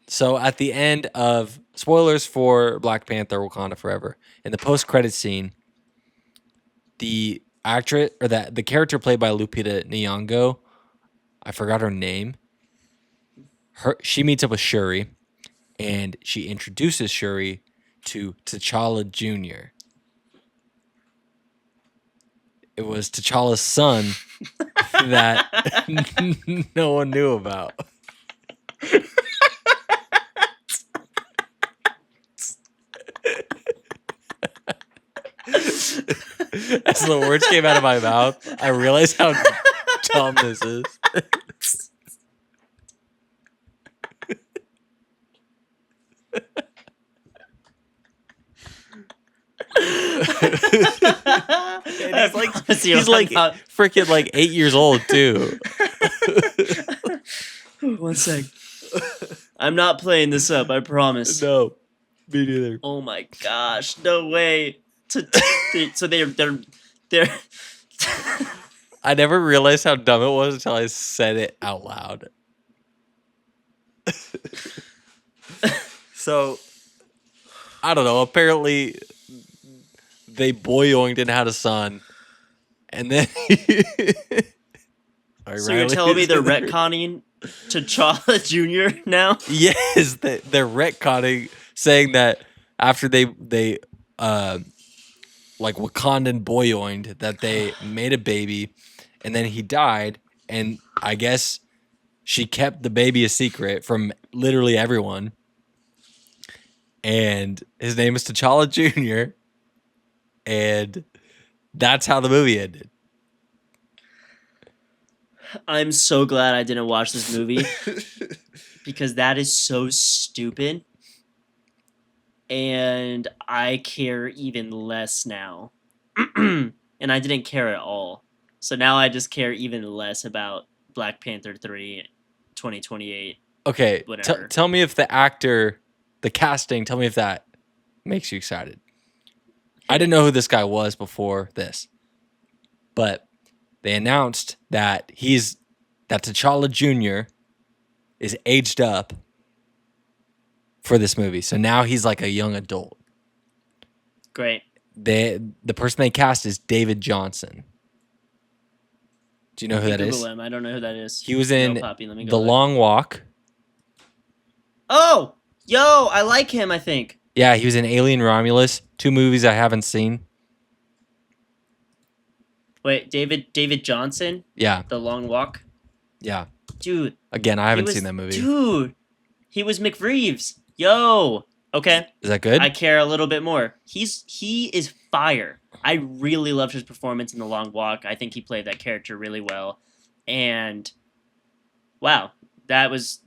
So at the end of spoilers for Black Panther Wakanda Forever, in the post-credit scene, the actress or the character played by Lupita Nyong'o, I forgot her name. She meets up with Shuri, and she introduces Shuri to T'Challa Jr. It was T'Challa's son that no one knew about. As the words came out of my mouth, I realized how dumb this is. He's like freaking like 8 years old too. One sec. I'm not playing this up. I promise. No, me neither. Oh my gosh! No way. So they're. I never realized how dumb it was until I said it out loud. So, I don't know. Apparently, they boyoinged and had a son, and then. So you're telling me they're retconning T'Challa Jr. now? Yes, they're retconning, saying that after they like Wakandan boyoinged, that they made a baby, and then he died, and I guess she kept the baby a secret from literally everyone. And his name is T'Challa Jr. And that's how the movie ended. I'm so glad I didn't watch this movie because that is so stupid. And I care even less now. And I didn't care at all. So now I just care even less about Black Panther 3 2028. Okay, Whatever. tell me if the casting, tell me if that makes you excited. I didn't know who this guy was before this, but they announced that T'Challa Jr. is aged up for this movie. So now he's like a young adult. Great. The person they cast is David Johnson. Do you know who that is? Google him. I don't know who that is. He was in No, Poppy, let me go The look. Long Walk. Oh! Yo, I like him. I think. Yeah, he was in Alien Romulus. 2 movies I haven't seen. Wait, David Johnson, Yeah, The Long Walk, yeah. dude. Again, I He haven't seen was that movie. dude. He was McReeves. Yo. Okay. Is that good? I care a little bit more. He is fire. I really loved his performance in The Long Walk. I think he played that character really well. And wow, that was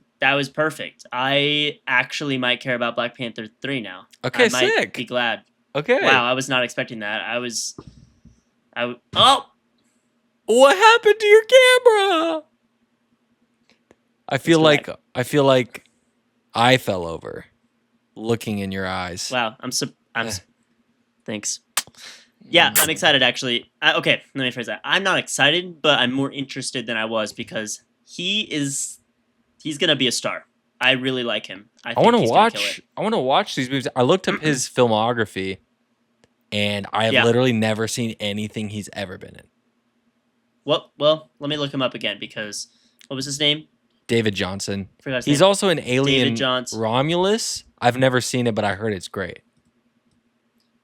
perfect. I actually might care about Black Panther 3 now. I Okay, might be sick. glad. Okay. Wow, I was not expecting that. Oh, What happened to your camera? I let's feel go like back. I feel like I fell over looking in your eyes. Wow, Eh. thanks. Yeah, I'm excited actually. Okay, let me phrase that. I'm not excited, but I'm more interested than I was because he's going to be a star. I really like him. I I want think to he's going to kill it. watch. I want to watch these movies. I looked up his filmography, and I have Yeah. literally never seen anything he's ever been in. Well, let me look him up again because what was his name? David Johnson. I forgot his He's name. also in David Alien Johnson. Romulus. I've never seen it, but I heard it's great.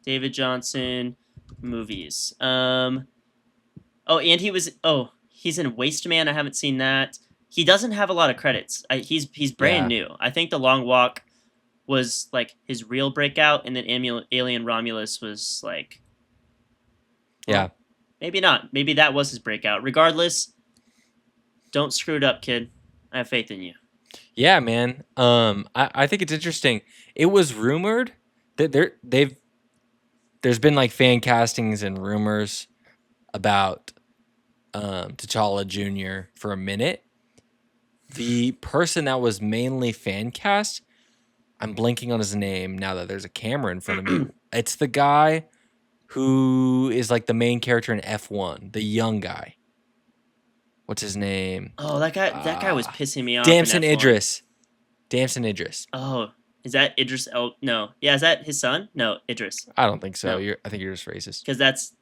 David Johnson movies. Oh, and he's in Waste Man. I haven't seen that. He doesn't have a lot of credits. He's brand Yeah. new. I think The Long Walk was like his real breakout, and then Alien Romulus was like, well, Yeah. maybe not. Maybe that was his breakout. Regardless, don't screw it up, kid. I have faith in you. Yeah, man. I think it's interesting. It was rumored that there's been like fan castings and rumors about T'Challa Jr. for a minute. The person that was mainly fan cast, I'm blanking on his name now that there's a camera in front of me. It's the guy who is like the main character in F1, the young guy. What's his name? Oh, that guy was pissing me off. Damson in F1. Idris. Damson Idris. Oh, is that Idris No. Yeah, is that his son? No, Idris. I don't think so. No. I think you're just racist. Because that's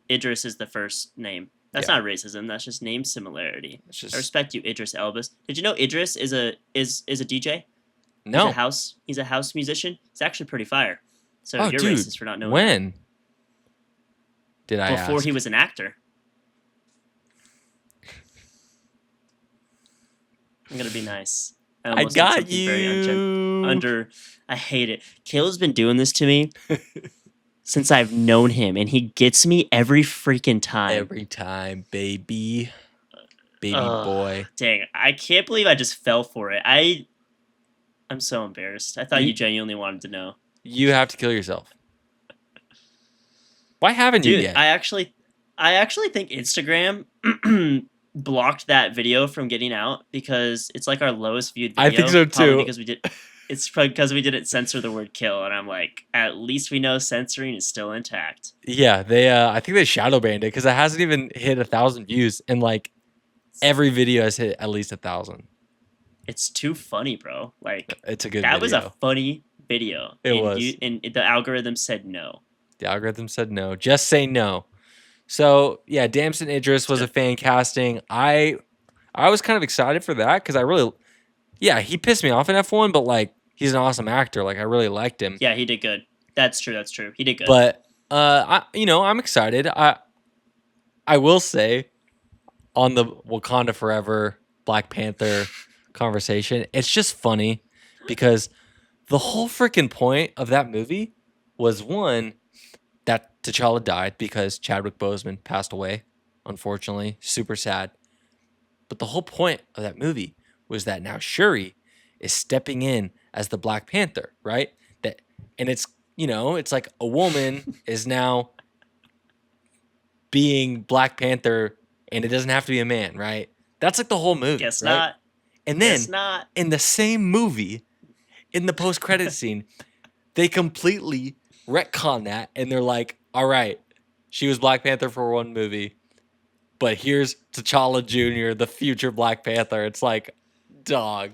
Idris is the first name. That's Yeah. not racism. That's just name similarity. It's I just respect you, Idris Elbus. Did you know Idris is a DJ? no. He's a house musician. He's actually pretty fire. So Oh, you're dude, racist for not knowing when did I that. Before ask? he was an actor. I'm gonna be nice. I almost said got something very you. I hate it. Caleb's been doing this to me since I've known him, and he gets me every freaking time. Every time, baby Ugh, boy. Dang, I can't believe I just fell for it. I'm so embarrassed. I thought You- you genuinely wanted to know. You have to kill yourself. Why haven't you Dude, yet? I actually think Instagram blocked that video from getting out because it's like our lowest viewed I video. think so, probably too. Because it's probably because we didn't censor the word kill, and I'm like, at least we know censoring is still intact. Yeah, they. I think they shadow banned it because it hasn't even hit 1,000 views, and like every video has hit at least 1,000. It's too funny, bro. Like It's a good. that was a video. funny video. It and was. and the algorithm said no. The algorithm said no. Just say no. So yeah, Damson Idris was a fan casting. I was kind of excited for that because he pissed me off in F1, but like he's an awesome actor. Like I really liked him. Yeah, he did good. That's true. He did good. But I'm excited. I will say on the Wakanda Forever Black Panther conversation, it's just funny because the whole freaking point of that movie was one that T'Challa died because Chadwick Boseman passed away, unfortunately. Super sad. But the whole point of that movie was that now Shuri is stepping in as the Black Panther, right? And it's it's like a woman is now being Black Panther, and it doesn't have to be a man, right? That's like the whole movie. Guess right? not. And then Guess not. in the same movie, in the post-credit scene, they completely retcon that, and they're like, all right, she was Black Panther for one movie, but here's T'Challa Jr., the future Black Panther. It's like, dog.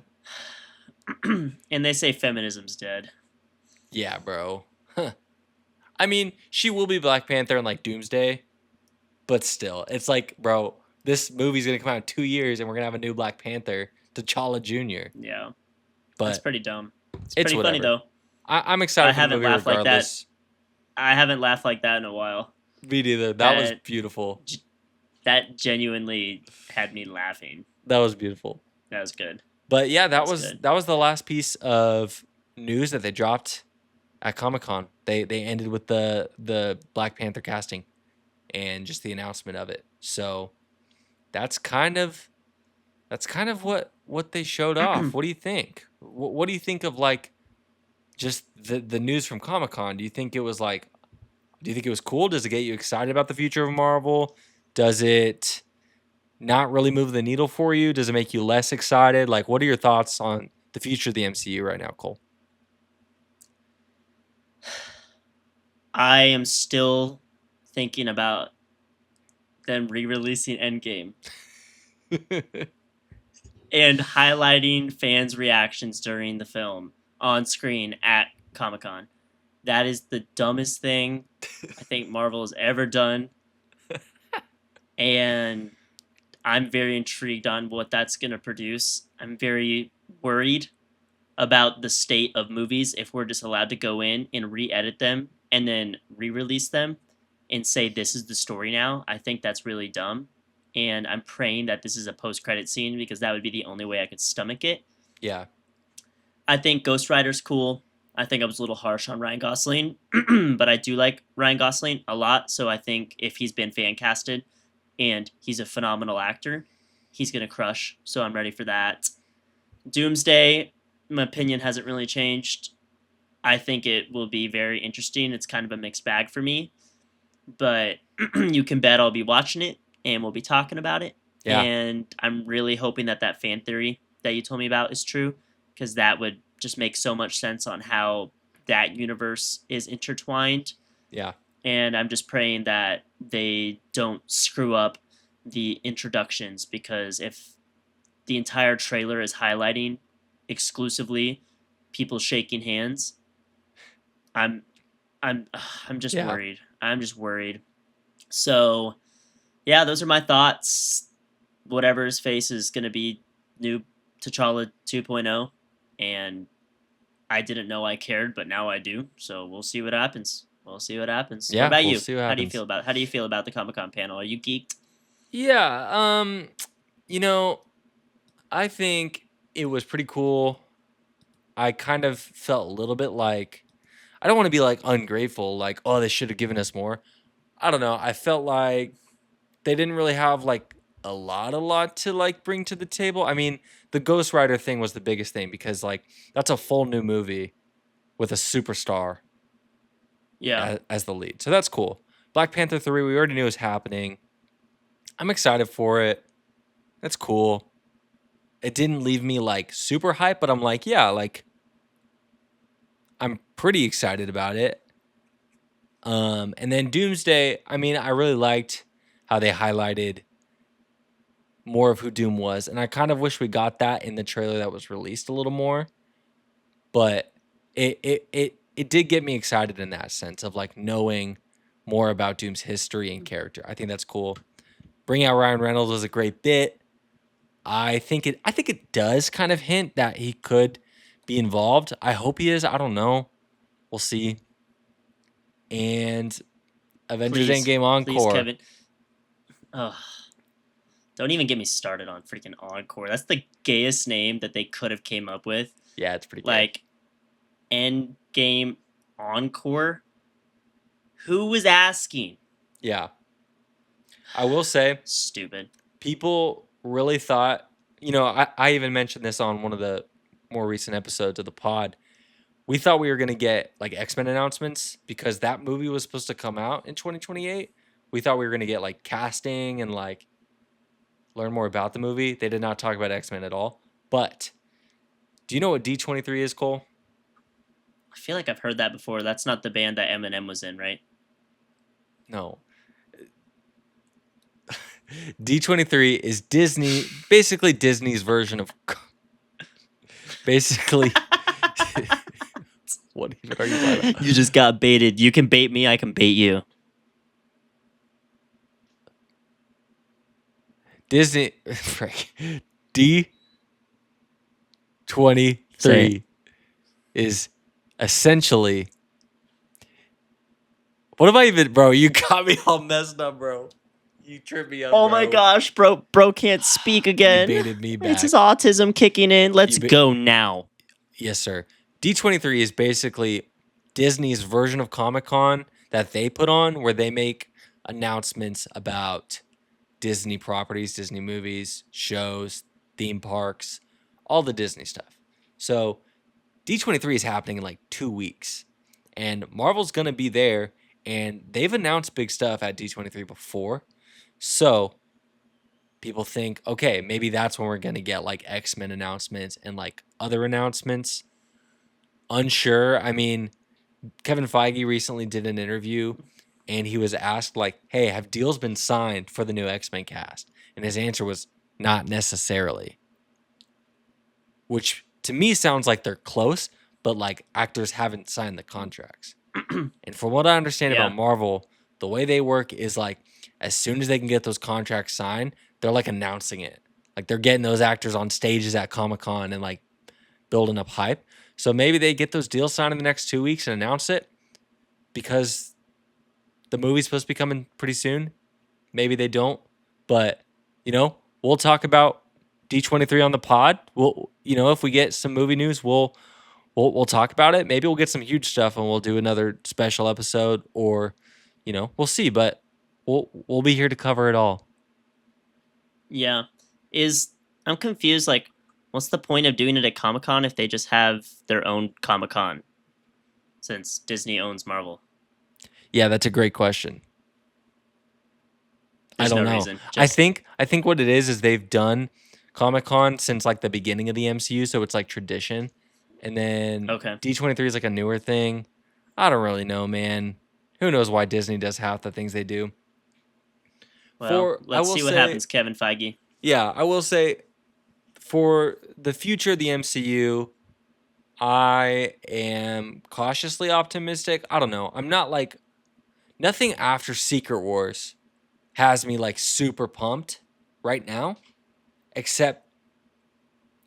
And they say feminism's dead. Yeah, bro. Huh. I mean, she will be Black Panther in like Doomsday, but still, it's like, bro, this movie's gonna come out in 2 years, and we're gonna have a new Black Panther, T'Challa Jr. Yeah, But that's pretty dumb. It's It's pretty funny whatever. though. I'm I excited for the haven't movie laughed like that. regardless. I haven't laughed like that in a while. Me neither. That was That beautiful. that genuinely had me laughing. That was beautiful. That was good. But yeah, That that was was good. that was the last piece of news that they dropped at Comic-Con. They ended with the Black Panther casting and just the announcement of it. So that's kind of what they showed off. What do you think? What do you think of like just the news from Comic-Con? Do you think it was like do you think it was cool? Does it get you excited about the future of Marvel? Does it not really move the needle for you? Does it make you less excited? Like, what are your thoughts on the future of the MCU right now, Cole? I am still thinking about them re-releasing Endgame and highlighting fans' reactions during the film on screen at Comic Con. That is the dumbest thing I think Marvel has ever done, and I'm very intrigued on what that's going to produce. I'm very worried about the state of movies if we're just allowed to go in and re-edit them and then re-release them and say this is the story now. I think that's really dumb, and I'm praying that this is a post-credit scene because that would be the only way I could stomach it. Yeah. I think Ghost Rider's cool. I think I was a little harsh on Ryan Gosling, but I do like Ryan Gosling a lot. So I think if he's been fan casted and he's a phenomenal actor, he's gonna crush. So I'm ready for that. Doomsday, my opinion hasn't really changed. I think it will be very interesting. It's kind of a mixed bag for me, but you can bet I'll be watching it and we'll be talking about it. Yeah. And I'm really hoping that that fan theory that you told me about is true because that would just make so much sense on how that universe is intertwined. Yeah. And I'm just praying that they don't screw up the introductions because if the entire trailer is highlighting exclusively people shaking hands, I'm I'm I'm just Yeah. worried. I'm just worried. So, yeah, those are my thoughts. Whatever his face is going to be new T'Challa 2.0 and I didn't know I cared, but now I do. So, we'll see what happens. We'll see what happens. What Yeah. about We'll you? see what happens. How do you feel about the Comic-Con panel? Are you geeked? Yeah. You know, I think it was pretty cool. I kind of felt a little bit like I don't want to be like ungrateful, like, oh, they should have given us more. I don't know. I felt like they didn't really have like a lot to like bring to the table. I mean, the Ghost Rider thing was the biggest thing because like that's a full new movie with a superstar Yeah. as the lead. So that's cool. Black Panther 3, we already knew was happening. I'm excited for it. That's cool. It didn't leave me like super hype, but I'm like, yeah, like I'm pretty excited about it. And then Doomsday, I mean, I really liked how they highlighted more of who Doom was, and I kind of wish we got that in the trailer that was released a little more. But it did get me excited in that sense of like knowing more about Doom's history and character. I think that's cool. Bringing out Ryan Reynolds was a great bit. I think it does kind of hint that he could be involved. I hope he is. I don't know. We'll see. And Avengers Please. Endgame Please, Encore. Kevin. Oh, don't even get me started on freaking Encore. That's the gayest name that they could have came up with. Yeah, it's pretty gay. Like Endgame Encore. Who was asking? Yeah. I will say Stupid. people really thought, I even mentioned this on one of the more recent episodes of the pod. We thought we were going to get like X-Men announcements because that movie was supposed to come out in 2028. We thought we were going to get like casting and like learn more about the movie. They did not talk about X-Men at all. But do you know what D23 is, Cole? I feel like I've heard that before. That's not the band that Eminem was in, right? No. D23 is Disney, basically Disney's version of basically what even are you talking about? You just got baited. You can bait me, I can bait you. Disney D23 is essentially. What am I even, bro? You got me all messed up, bro. You tripped me up, Oh bro. my gosh, bro can't speak again. You baited me back. It's his autism kicking in. Let's go now. Yes, sir. D23 is basically Disney's version of Comic-Con that they put on where they make announcements about Disney properties, Disney movies, shows, theme parks, all the Disney stuff. So D23 is happening in like 2 weeks, and Marvel's going to be there, and they've announced big stuff at D23 before. So people think, okay, maybe that's when we're going to get like X-Men announcements and like other announcements. Unsure. I mean, Kevin Feige recently did an interview and he was asked like, hey, have deals been signed for the new X-Men cast? And his answer was not necessarily. Which to me sounds like they're close, but like actors haven't signed the contracts. And from what I understand about Marvel, the way they work is like as soon as they can get those contracts signed, they're like announcing it. Like they're getting those actors on stages at Comic-Con and like building up hype. So maybe they get those deals signed in the next 2 weeks and announce it because the movie's supposed to be coming pretty soon. Maybe they don't, but we'll talk about D23 on the pod. We'll, if we get some movie news, we'll talk about it. Maybe we'll get some huge stuff and we'll do another special episode, or we'll see. But we'll be here to cover it all. Yeah, I'm confused. Like, what's the point of doing it at Comic-Con if they just have their own Comic-Con? Since Disney owns Marvel. Yeah, that's a great question. I don't know. Reason. I think what it is they've done Comic-Con since like the beginning of the MCU, so it's like tradition. And then D23 is like a newer thing. I don't really know, man. Who knows why Disney does half the things they do. Well, let's see what happens, Kevin Feige. Yeah, I will say for the future of the MCU, I am cautiously optimistic. I don't know. I'm not like nothing after Secret Wars has me like super pumped right now, except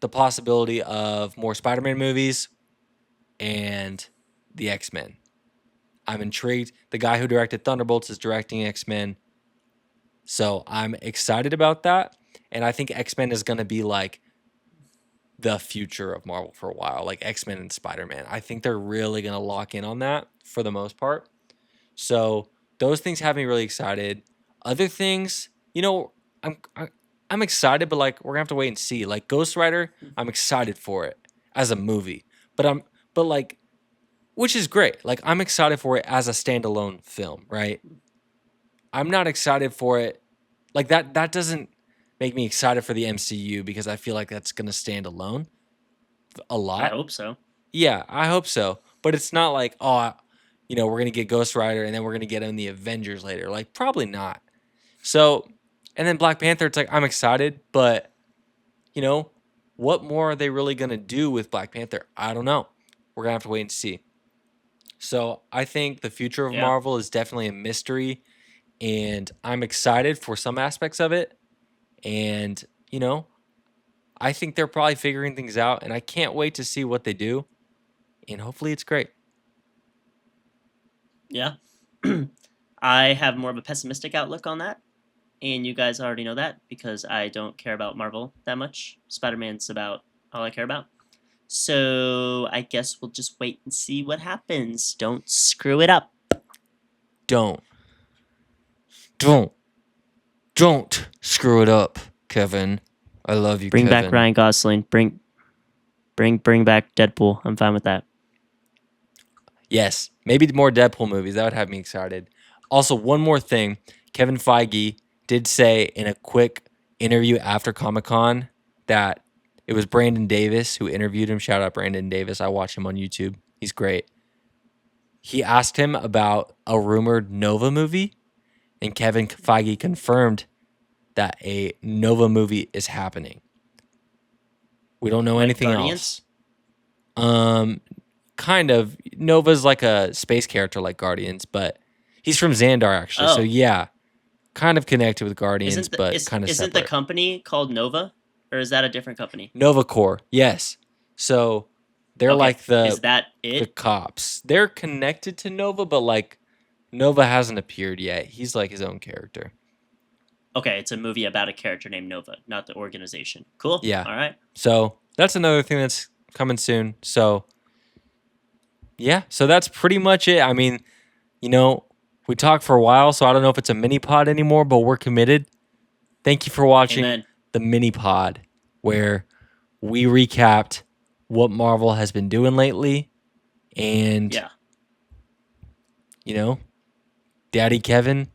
the possibility of more Spider-Man movies and the X-Men. I'm intrigued. The guy who directed Thunderbolts is directing X-Men. So I'm excited about that. And I think X-Men is going to be like the future of Marvel for a while, like X-Men and Spider-Man. I think they're really going to lock in on that for the most part. So those things have me really excited. Other things, I'm excited, but like we're gonna have to wait and see. Like Ghost Rider, I'm excited for it as a movie, but which is great. Like I'm excited for it as a standalone film, right? I'm not excited for it like that. That doesn't make me excited for the MCU because I feel like that's gonna stand alone a lot. I hope so. Yeah, I hope so. But it's not like we're gonna get Ghost Rider and then we're gonna get in the Avengers later. Like probably not. So, and then Black Panther, it's like I'm excited, but what more are they really gonna do with Black Panther? I don't know. We're gonna have to wait and see. So I think the future of Marvel is definitely a mystery, and I'm excited for some aspects of it. And I think they're probably figuring things out, and I can't wait to see what they do. And hopefully, it's great. Yeah, I have more of a pessimistic outlook on that. And you guys already know that because I don't care about Marvel that much. Spider-Man's about all I care about. So I guess we'll just wait and see what happens. Don't screw it up. Don't screw it up, Kevin. I love you, Bring Kevin. back Ryan Gosling. Bring back Deadpool. I'm fine with that. Yes, maybe more Deadpool movies. That would have me excited. Also, one more thing. Kevin Feige did say in a quick interview after Comic-Con that it was Brandon Davis who interviewed him. Shout out Brandon Davis. I watch him on YouTube. He's great. He asked him about a rumored Nova movie, and Kevin Feige confirmed that a Nova movie is happening. We don't know anything Guardians? else. Kind of. Nova's like a space character like Guardians, but he's from Xandar actually. So yeah. Kind of connected with Guardians, but kind of separate. Isn't the company called Nova? Or is that a different company? Nova Corps, yes. So They're Okay, like is the that it? cops. They're connected to Nova, but like Nova hasn't appeared yet. He's like his own character. Okay, it's a movie about a character named Nova, not the organization. Cool. Yeah. All right. So that's another thing that's coming soon. So yeah, so that's pretty much it. I mean, we talked for a while, so I don't know if it's a mini pod anymore, but we're committed. Thank you for watching Amen. the mini pod where we recapped what Marvel has been doing lately. And, Yeah. Daddy Kevin,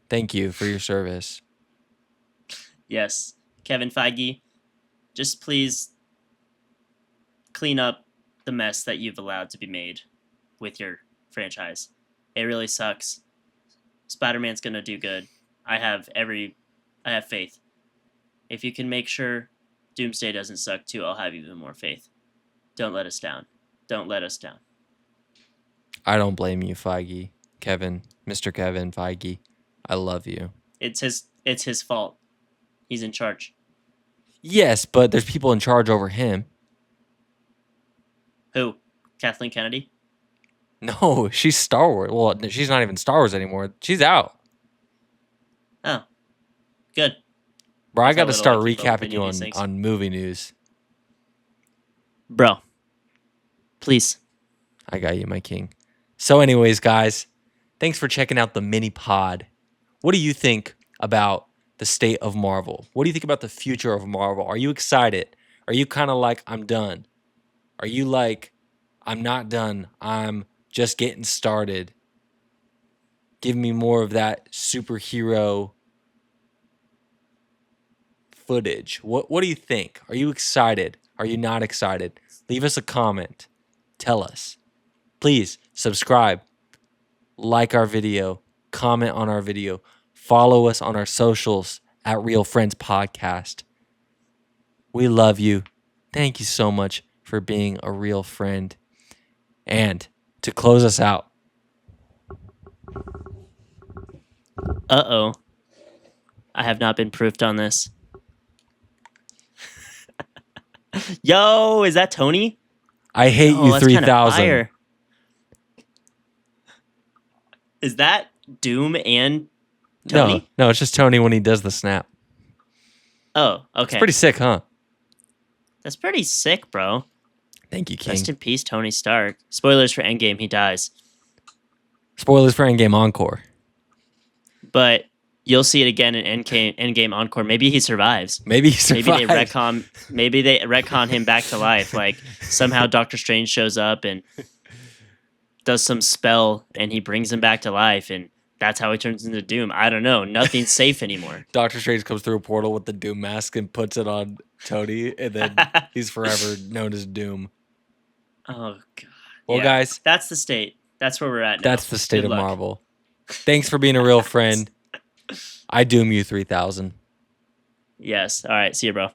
thank you for your service. Yes. Kevin Feige, just please clean up the mess that you've allowed to be made with your franchise. It really sucks. Spider-Man's going to do good. I have faith. If you can make sure Doomsday doesn't suck too, I'll have even more faith. Don't let us down. Don't let us down. I don't blame you, Feige. Kevin, Mr. Kevin Feige. I love you. It's his fault. He's in charge. Yes, but there's people in charge over him. Who? Kathleen Kennedy? No, she's Star Wars. Well, she's not even Star Wars anymore. She's out. Oh. Good. Bro, I That's got how to little start I keep up with recapping any you of these things. on movie news. Bro. Please. I got you, my king. So anyways, guys, thanks for checking out the mini pod. What do you think about the state of Marvel? What do you think about the future of Marvel? Are you excited? Are you kind of like, I'm done? Are you like, I'm not done. I'm just getting started. Give me more of that superhero footage. What do you think? Are you excited? Are you not excited? Leave us a comment. Tell us. Please subscribe, like our video, comment on our video, follow us on our socials at Real Friends Podcast. We love you. Thank you so much for being a real friend. And to close us out, Uh-oh. I have not been proofed on this. Yo, is that Tony? I hate Oh, you that's kinda 3000. fire. Is that Doom and Tony? No, it's just Tony when he does the snap. Oh, okay. It's pretty sick, huh? That's pretty sick, bro. Thank you, King. Rest in peace, Tony Stark. Spoilers for Endgame, he dies. Spoilers for Endgame Encore. But you'll see it again in Endgame Encore. Maybe he survives. Maybe he survives. Maybe they retcon him back to life. Like somehow Doctor Strange shows up and does some spell and he brings him back to life and that's how he turns into Doom. I don't know. Nothing's safe anymore. Doctor Strange comes through a portal with the Doom mask and puts it on Tony, and then he's forever known as Doom. Oh god. Well, Yeah, guys, that's the state. That's where we're at now. that's the state Good of luck. Marvel. Thanks for being a real friend. I doom you 3000. Yes. All right. See you, bro.